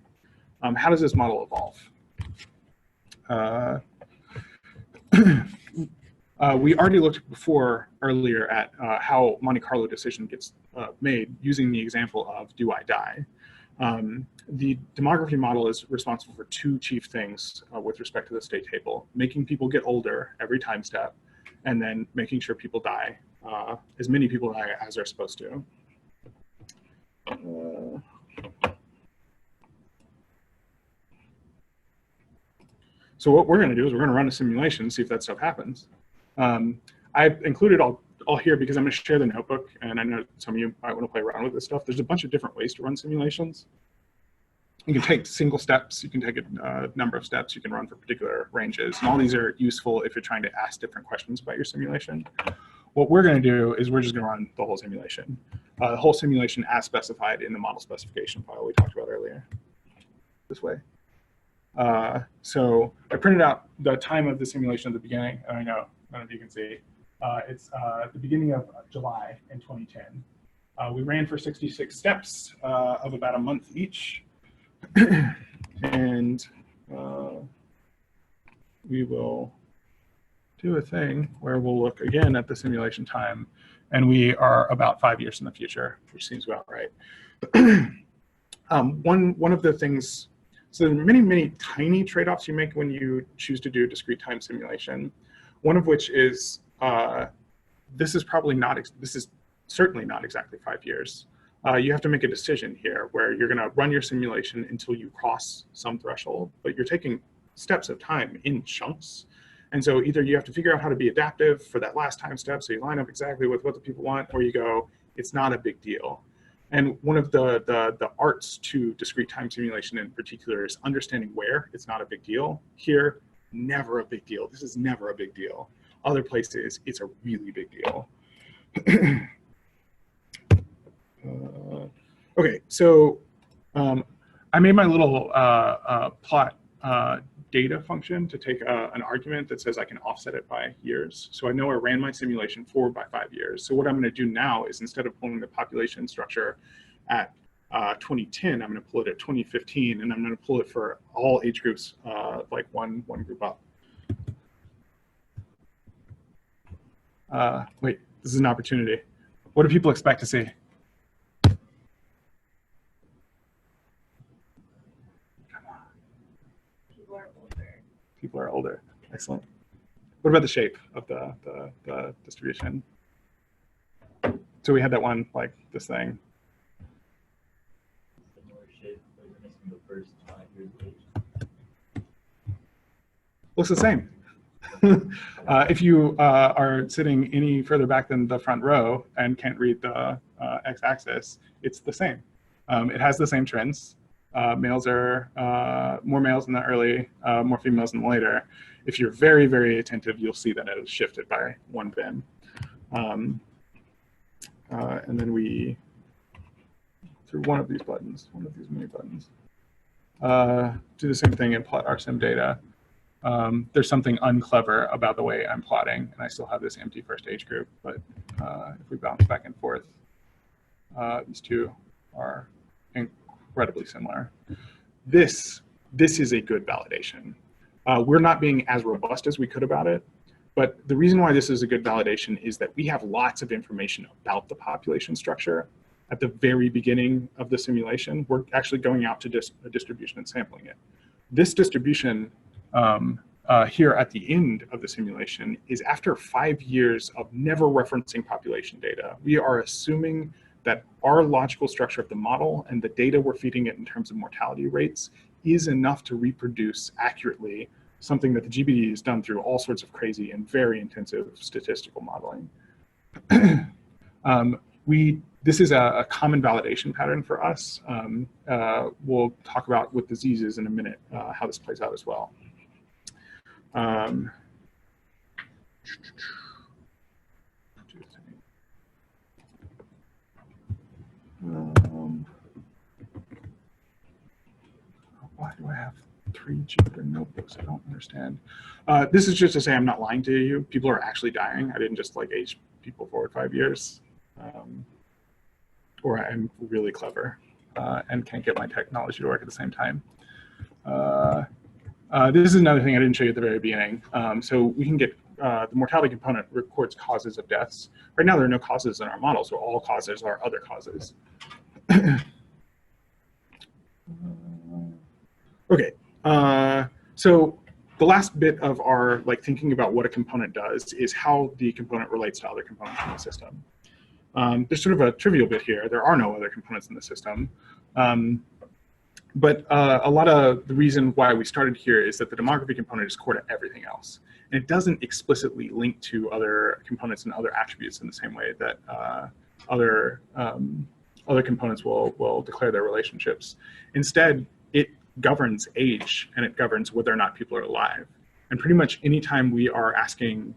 How does this model evolve? We already looked earlier at how Monte Carlo decision gets made using the example of do I die? The demography model is responsible for two chief things with respect to the state table: making people get older every time step, and then making sure people die, as many people die as they're supposed to. So what we're going to do is we're going to run a simulation and see if that stuff happens. I've included all here because I'm going to share the notebook, and I know some of you might want to play around with this stuff. There's a bunch of different ways to run simulations. You can take single steps, you can take a number of steps, you can run for particular ranges, and all these are useful if you're trying to ask different questions about your simulation. What we're going to do is we're just going to run the whole simulation. The whole simulation as specified in the model specification file we talked about earlier. This way. So I printed out the time of the simulation at the beginning, and I know none of you can see. It's the beginning of July in 2010. We ran for 66 steps of about a month each. And we will do a thing where we'll look again at the simulation time, and we are about 5 years in the future, which seems about right. One of the things, so there are many tiny trade-offs you make when you choose to do discrete time simulation. One of which is this is certainly not exactly 5 years. You have to make a decision here where you're going to run your simulation until you cross some threshold, but you're taking steps of time in chunks. And so either you have to figure out how to be adaptive for that last time step, so you line up exactly with what the people want, or you go, it's not a big deal. And one of the arts to discrete time simulation in particular is understanding where it's not a big deal. Here, never a big deal. This is never a big deal. Other places, it's a really big deal. Okay, so I made my little plot data function to take an argument that says I can offset it by years. So I know I ran my simulation forward by 5 years. So what I'm going to do now is instead of pulling the population structure at 2010, I'm going to pull it at 2015, and I'm going to pull it for all age groups, like one group up. Wait, this is an opportunity. What do people expect to see? People are older. Excellent. What about the shape of the distribution? So we had that one, like this thing. Similar shape, but you're missing the first 5 years of age. Looks the same. If you are sitting any further back than the front row and can't read the x-axis, it's the same. It has the same trends. Males are more males in the early, more females in the later. If you're very attentive, you'll see that it has shifted by 1 bin. And then we, through one of these buttons, one of these mini buttons, do the same thing and plot our sim data. There's something unclever about the way I'm plotting, and I still have this empty first age group, but if we bounce back and forth, these two are incredibly similar. This is a good validation. We're not being as robust as we could about it, but the reason why this is a good validation is that we have lots of information about the population structure at the very beginning of the simulation. We're actually going out to a distribution and sampling it. This distribution here at the end of the simulation is after 5 years of never referencing population data. We are assuming that our logical structure of the model and the data we're feeding it in terms of mortality rates is enough to reproduce accurately something that the GBD has done through all sorts of crazy and very intensive statistical modeling. This is a common validation pattern for us. We'll talk about with diseases in a minute how this plays out as well. Why do I have 3 Jupyter notebooks? I don't understand. This is just to say I'm not lying to you. People are actually dying. I didn't just like age people forward 5 years. Or I'm really clever and can't get my technology to work at the same time. This is another thing I didn't show you at the very beginning. So we can get the mortality component records causes of deaths. Right now there are no causes in our model, so all causes are other causes. Okay, so the last bit of our thinking about what a component does is how the component relates to other components in the system. There's sort of a trivial bit here. There are no other components in the system. But a lot of the reason why we started here is that the demography component is core to everything else. And it doesn't explicitly link to other components and other attributes in the same way that other components will declare their relationships. Instead, it governs age and it governs whether or not people are alive. And pretty much anytime we are asking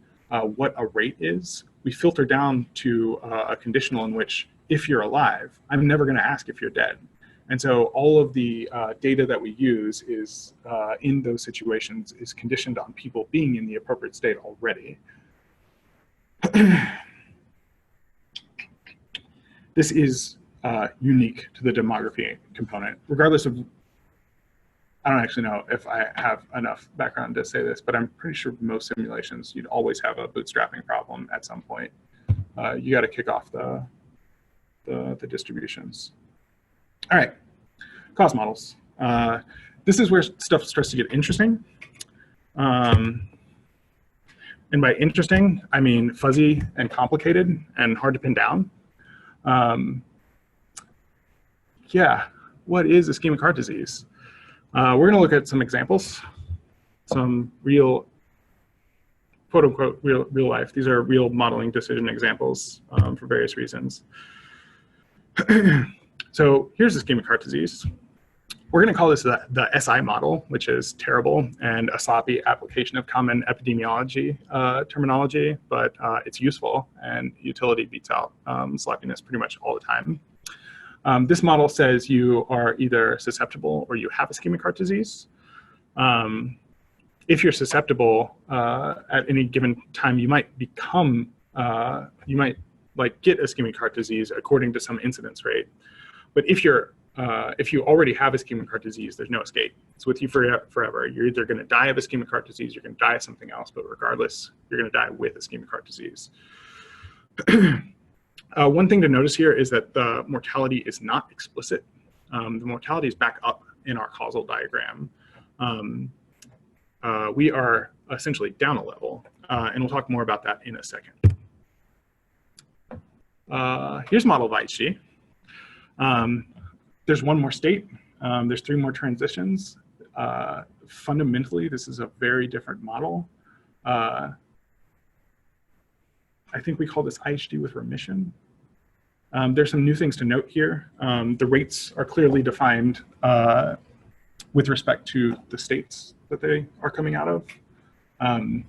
what a rate is, we filter down to a conditional in which if you're alive, I'm never going to ask if you're dead. And so all of the data that we use is in those situations is conditioned on people being in the appropriate state already. This is unique to the demography component, regardless of, I don't actually know if I have enough background to say this, but I'm pretty sure most simulations, you'd always have a bootstrapping problem at some point. You got to kick off the distributions. All right, cost models. This is where stuff starts to get interesting. And by interesting, I mean fuzzy and complicated and hard to pin down. Yeah, what is ischemic heart disease? We're going to look at some examples, some real, quote unquote, real life. These are real modeling decision examples for various reasons. So here's ischemic heart disease. We're going to call this the SI model, which is terrible and a sloppy application of common epidemiology terminology, but it's useful and utility beats out sloppiness pretty much all the time. This model says you are either susceptible or you have ischemic heart disease. If you're susceptible at any given time, you might become, you might like get ischemic heart disease according to some incidence rate. But if you already have ischemic heart disease, there's no escape. It's with you forever. You're either going to die of ischemic heart disease, you're going to die of something else, but regardless, you're going to die with ischemic heart disease. One thing to notice here is that the mortality is not explicit. The mortality is back up in our causal diagram. We are essentially down a level, and we'll talk more about that in a second. Here's a model of IHG. There's one more state. There's 3 more transitions. Fundamentally, this is a very different model. I think we call this IHD with remission. There's some new things to note here. The rates are clearly defined with respect to the states that they are coming out of,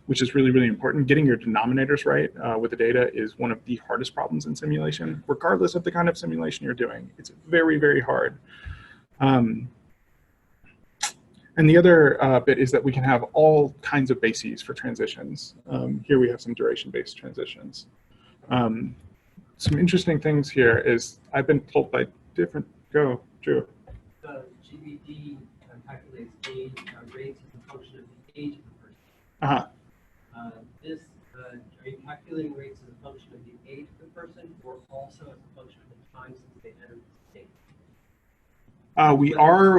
which is really, really important. Getting your denominators right with the data is one of the hardest problems in simulation, regardless of the kind of simulation you're doing. It's very, very hard. And the other bit is that we can have all kinds of bases for transitions. Here we have some duration-based transitions. Some interesting things here is I've been told by different, go, Drew. The GBD calculates age rates as a function of the age of the person. Uh-huh. Are you calculating rates as a function of the age of the person, or also as a function of the time since they entered the state?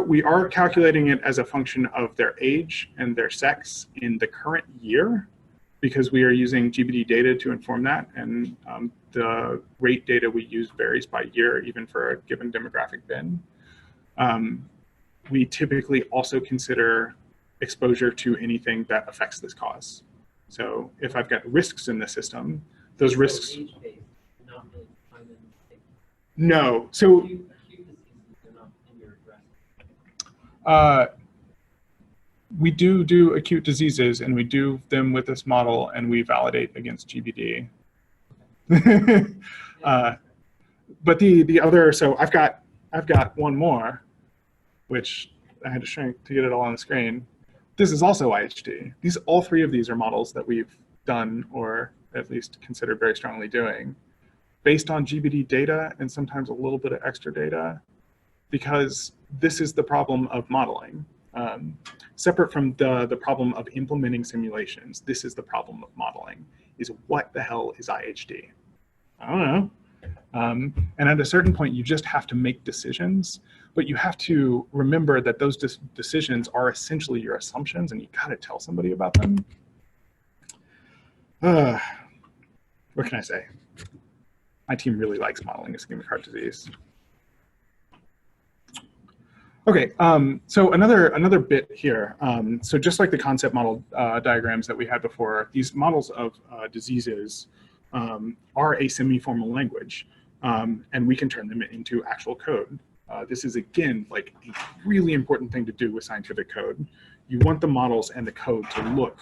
We are calculating it as a function of their age and their sex in the current year, because we are using GBD data to inform that, and the rate data we use varies by year, even for a given demographic bin. We typically also consider exposure to anything that affects this cause. So if I've got risks in the system, those So risks. age-based, not really time in the state. No, so Acute diseases are not in your address. we do acute diseases, and we do them with this model, and we validate against GBD. But the other, so I've got one more, which I had to shrink to get it all on the screen. This is also IHD. All 3 of these are models that we've done, or at least considered very strongly doing, based on GBD data and sometimes a little bit of extra data, because this is the problem of modeling. Separate from the problem of implementing simulations, this is the problem of modeling, is what the hell is IHD? I don't know. And at a certain point, you just have to make decisions, but you have to remember that those decisions are essentially your assumptions, and you gotta tell somebody about them. What can I say? My team really likes modeling ischemic heart disease. Okay, so another bit here. So just like the concept model diagrams that we had before, these models of diseases are a semi-formal language, and we can turn them into actual code. This is, again, like a really important thing to do with scientific code. You want the models and the code to look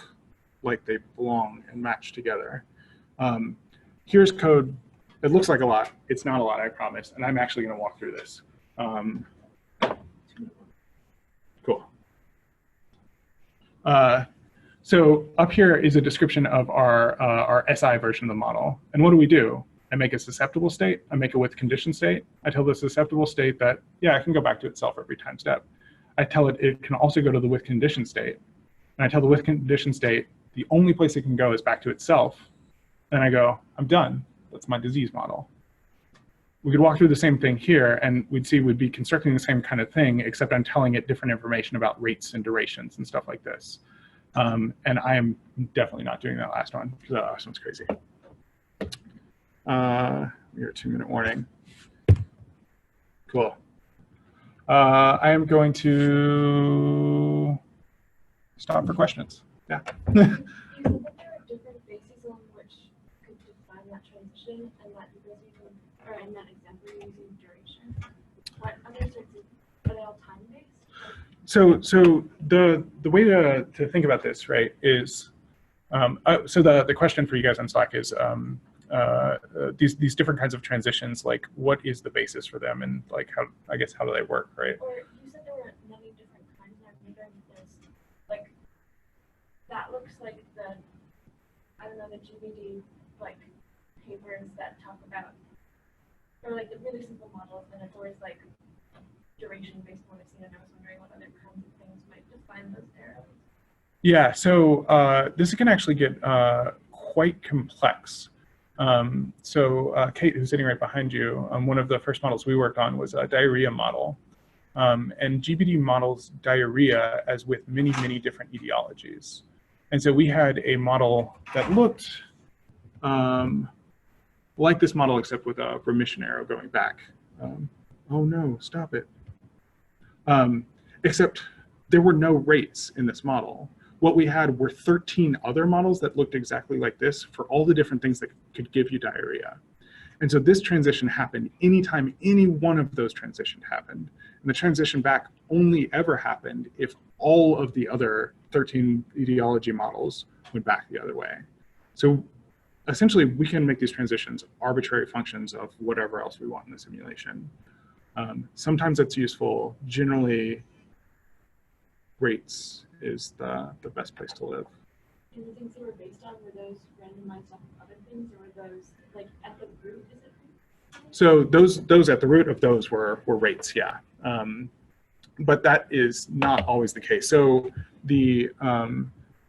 like they belong and match together. Here's code. It looks like a lot. It's not a lot, I promise. And I'm actually going to walk through this. Cool. So up here is a description of our SI version of the model. And what do? I make a susceptible state. I make a with condition state. I tell the susceptible state that, yeah, it can go back to itself every time step. I tell it it can also go to the with condition state. And I tell the with condition state, the only place it can go is back to itself. And I go, I'm done. That's my disease model. We could walk through the same thing here, and we'd see we'd be constructing the same kind of thing, except I'm telling it different information about rates and durations and stuff like this. And I am definitely not doing that last one, because that last one's crazy. We're 2-minute warning. Cool. I am going to stop for questions. Yeah. You said that there are different bases on which could define that transition, and that you guys using, or in that example, you're using duration. What other sorts of, are they all time-based? So the way to think about this, right, is so the question for you guys on Slack is these different kinds of transitions, like what is the basis for them, and like how do they work, right? Or you said there were many different kinds, and I'm wondering if there's like that looks like the, I don't know, the GBD like papers that talk about, or like the really simple models, and it's always like duration based on what I've seen, and I was wondering what other kinds of things might define those arrows. Yeah, so this can actually get quite complex. Kate, who's sitting right behind you, one of the first models we worked on was a diarrhea model. And GBD models diarrhea as with many, many different etiologies. And so we had a model that looked like this model, except with a remission arrow going back. Oh no, stop it. Except there were no rates in this model. What we had were 13 other models that looked exactly like this for all the different things that could give you diarrhea. And so this transition happened anytime any one of those transitions happened. And the transition back only ever happened if all of the other 13 etiology models went back the other way. So essentially, we can make these transitions arbitrary functions of whatever else we want in the simulation. Sometimes it's useful. Generally, rates is the best place to live. And the things that were based on, were those randomized off of other things, or were those like at the root, is it? So those at the root of those were rates, yeah. But that is not always the case. So the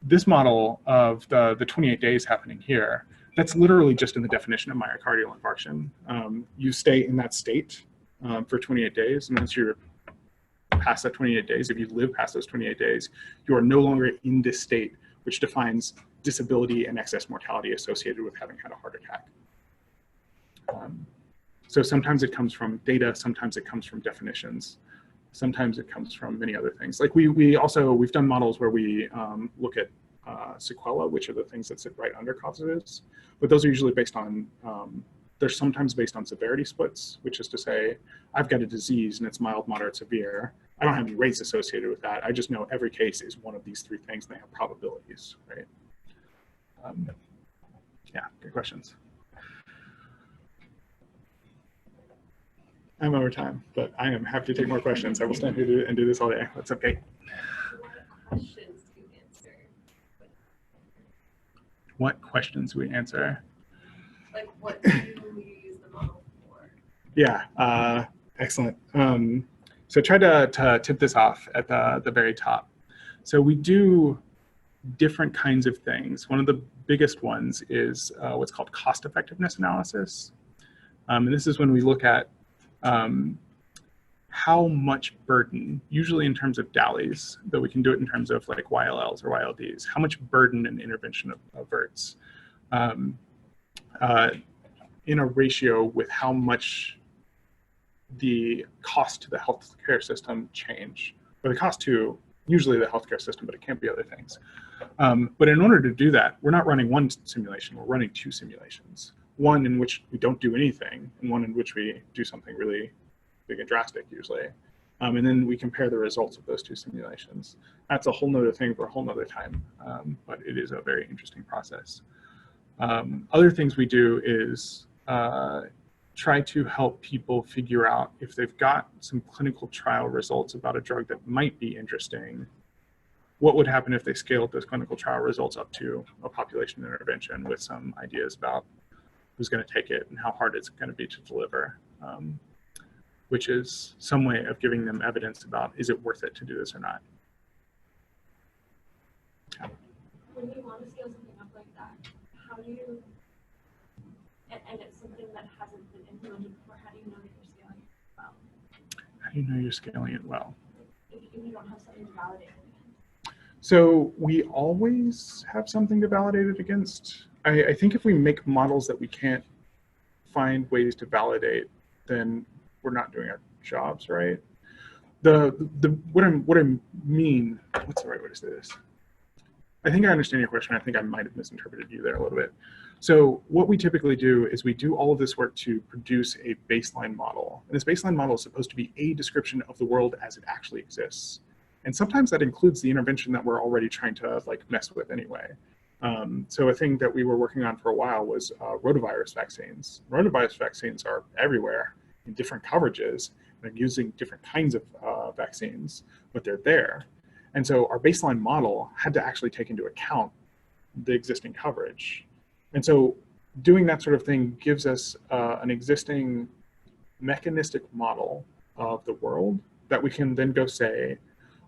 this model of the 28 days happening here, that's literally just in the definition of myocardial infarction. You stay in that state for 28 days, and once you're past that 28 days, if you live past those 28 days, you are no longer in this state, which defines disability and excess mortality associated with having had a heart attack. So sometimes it comes from data, sometimes it comes from definitions, sometimes it comes from many other things. Like we've done models where we look at sequela, which are the things that sit right under causes, but those are usually based on they're sometimes based on severity splits, which is to say, I've got a disease and it's mild, moderate, severe. I don't have any rates associated with that. I just know every case is one of these three things and they have probabilities, right? Yeah, good questions. I'm over time, but I am happy to take more questions. I will stand here and do this all day. What's up, Kate? What questions do you answer? What questions do we answer? Like, what do you use the model for? Yeah, excellent. So try to tip this off at the very top. So we do different kinds of things. One of the biggest ones is what's called cost effectiveness analysis. And this is when we look at how much burden, usually in terms of DALYs, though we can do it in terms of like YLLs or YLDs, how much burden an intervention averts in a ratio with how much the cost to the healthcare system change, or the cost to usually the healthcare system, but it can't be other things. But in order to do that, we're not running one simulation, we're running two simulations. One in which we don't do anything, and one in which we do something really big and drastic usually. And then we compare the results of those two simulations. That's a whole nother thing for a whole nother time, but it is a very interesting process. Other things we do is try to help people figure out if they've got some clinical trial results about a drug that might be interesting, what would happen if they scaled those clinical trial results up to a population intervention with some ideas about who's going to take it and how hard it's going to be to deliver, which is some way of giving them evidence about, is it worth it to do this or not? When you want to scale something up like that, how do you, and it's something that hasn't been implemented before, how do you know that you're scaling it well? How do you know you're scaling it well? If you don't have something to validate it against. So we always have something to validate it against. I think if we make models that we can't find ways to validate, then we're not doing our jobs right. What I mean, what's the right way to say this? I think I understand your question. I think I might have misinterpreted you there a little bit. So what we typically do is we do all of this work to produce a baseline model. And this baseline model is supposed to be a description of the world as it actually exists. And sometimes that includes the intervention that we're already trying to like mess with anyway. So a thing that we were working on for a while was rotavirus vaccines. Rotavirus vaccines are everywhere in different coverages. They're using different kinds of vaccines, but they're there. And so our baseline model had to actually take into account the existing coverage. And so doing that sort of thing gives us an existing mechanistic model of the world that we can then go say,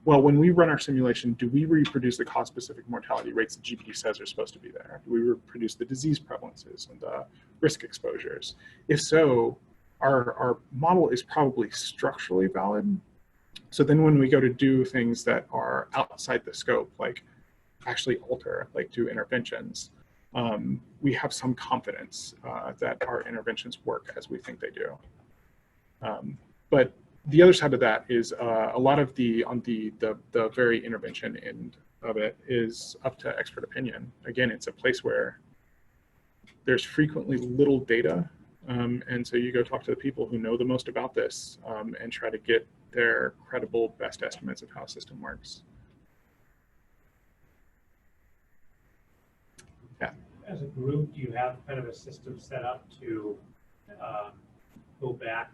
well, when we run our simulation, do we reproduce the cause-specific mortality rates that GPT says are supposed to be there? Do we reproduce the disease prevalences and the risk exposures? If so, our model is probably structurally valid. So then when we go to do things that are outside the scope, like actually alter, like do interventions, we have some confidence that our interventions work as we think they do. But the other side of that is a lot of the very intervention end of it is up to expert opinion. Again, it's a place where there's frequently little data. And so you go talk to the people who know the most about this and try to get their credible best estimates of how a system works. Yeah. As a group, do you have kind of a system set up to go back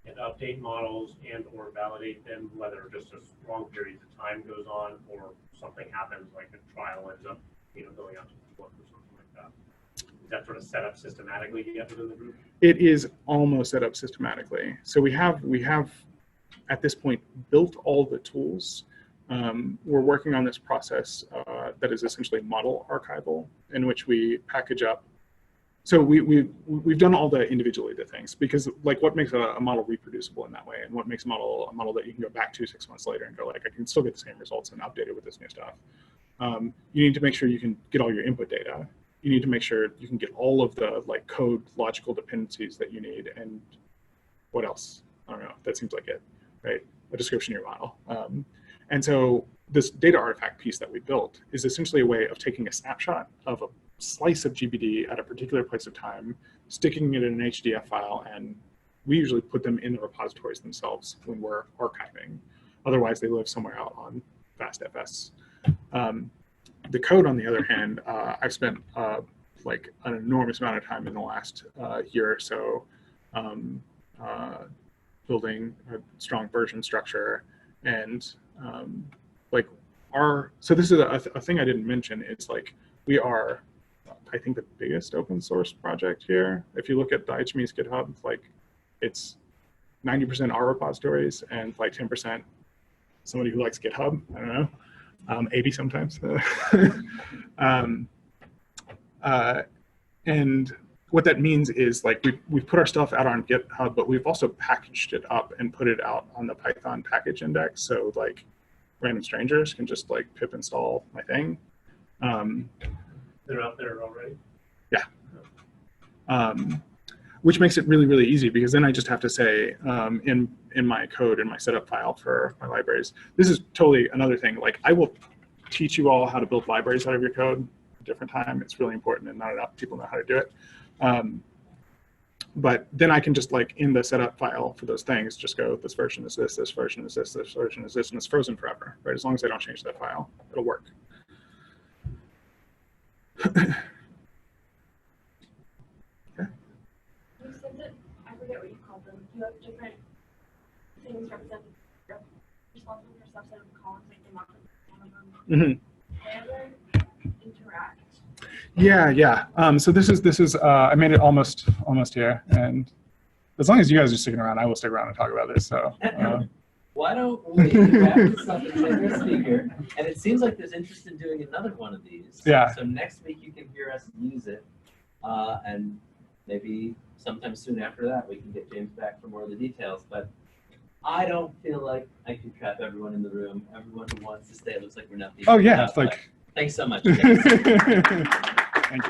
and update models and or validate them, whether just as long periods of time goes on or something happens, like a trial ends up, going out to the book or something like that? Is that sort of set up systematically yet within the group? It is almost set up systematically. So we have at this point built all the tools. We're working on this process that is essentially model archival, in which we package up. So we've done all the individually the things, because like what makes a model reproducible in that way, and what makes a model that you can go back to 6 months later and go like, I can still get the same results and update it with this new stuff. You need to make sure you can get all your input data. You need to make sure you can get all of the like code logical dependencies that you need, and what else? I don't know. That seems like it, right? A description of your model. And so this data artifact piece that we built is essentially a way of taking a snapshot of a slice of GBD at a particular place of time, sticking it in an HDF file, and we usually put them in the repositories themselves when we're archiving. Otherwise, they live somewhere out on FastFS. The code, on the other hand, I've spent like an enormous amount of time in the last year or so building a strong version structure, and so this is a thing I didn't mention. It's like we are, I think, the biggest open source project here. If you look at the IHME's GitHub, like it's 90% our repositories and like 10% somebody who likes GitHub. I don't know, 80 sometimes. And what that means is like we've put our stuff out on GitHub, but we've also packaged it up and put it out on the Python package index. So like random strangers can just like pip install my thing. They're out there already? Yeah. Which makes it really, really easy, because then I just have to say in my code, in my setup file for my libraries, this is totally another thing. Like I will teach you all how to build libraries out of your code at a different time. It's really important, and not enough people know how to do it. But then I can just like in the setup file for those things, just go, this version is this version is this version is this, and it's frozen forever, right? As long as I don't change that file, it'll work. You said that, I forget what you called them, you have different things represented, responsible for subset of columns, like the market, one of them. They ever interact? Yeah. So this is I made it almost here, and as long as you guys are sticking around, I will stick around and talk about this. So Why don't we wrap this up and take our speaker? And it seems like there's interest in doing another one of these. Yeah. So next week you can hear us use it, and maybe sometime soon after that we can get James back for more of the details. But I don't feel like I can trap everyone in the room. Everyone who wants to stay, it looks like we're not being. oh yeah, out, it's like. Thanks so much. Guys. Thank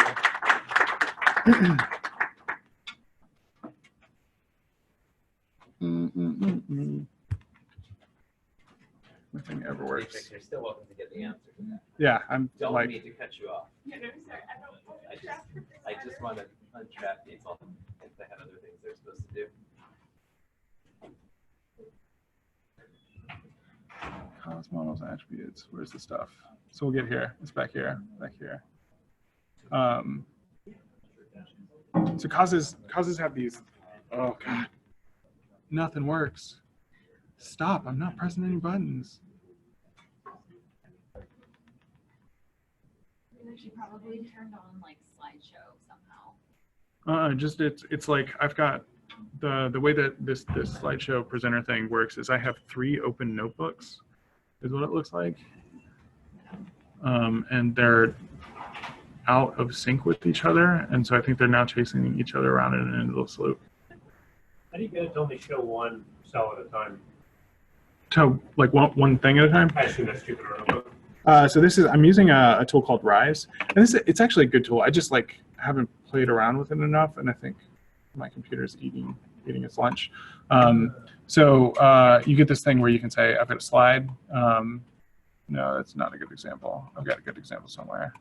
you. Nothing ever works. You're still welcome to get the answer to that. Yeah, I'm Don't like. mean to cut you off. No, sorry, I just want to untrap people if they have other things they're supposed to do. Cause models, attributes. Where's the stuff? So we'll get here. It's back here. Back here. So causes have these. Oh god. Nothing works. Stop! I'm not pressing any buttons. You should probably turned on like slideshow somehow. Just it's like I've got the way that this slideshow presenter thing works is I have 3 open notebooks, is what it looks like, and they're out of sync with each other, and so I think they're now chasing each other around in an endless loop. How do you get it to only show one cell at a time? So like one thing at a time. I assume that's stupid or not. So I'm using a tool called Rise, and it's actually a good tool. I just like haven't played around with it enough, and I think my computer's eating its lunch. So you get this thing where you can say, I've got a slide. No, that's not a good example. I've got a good example somewhere.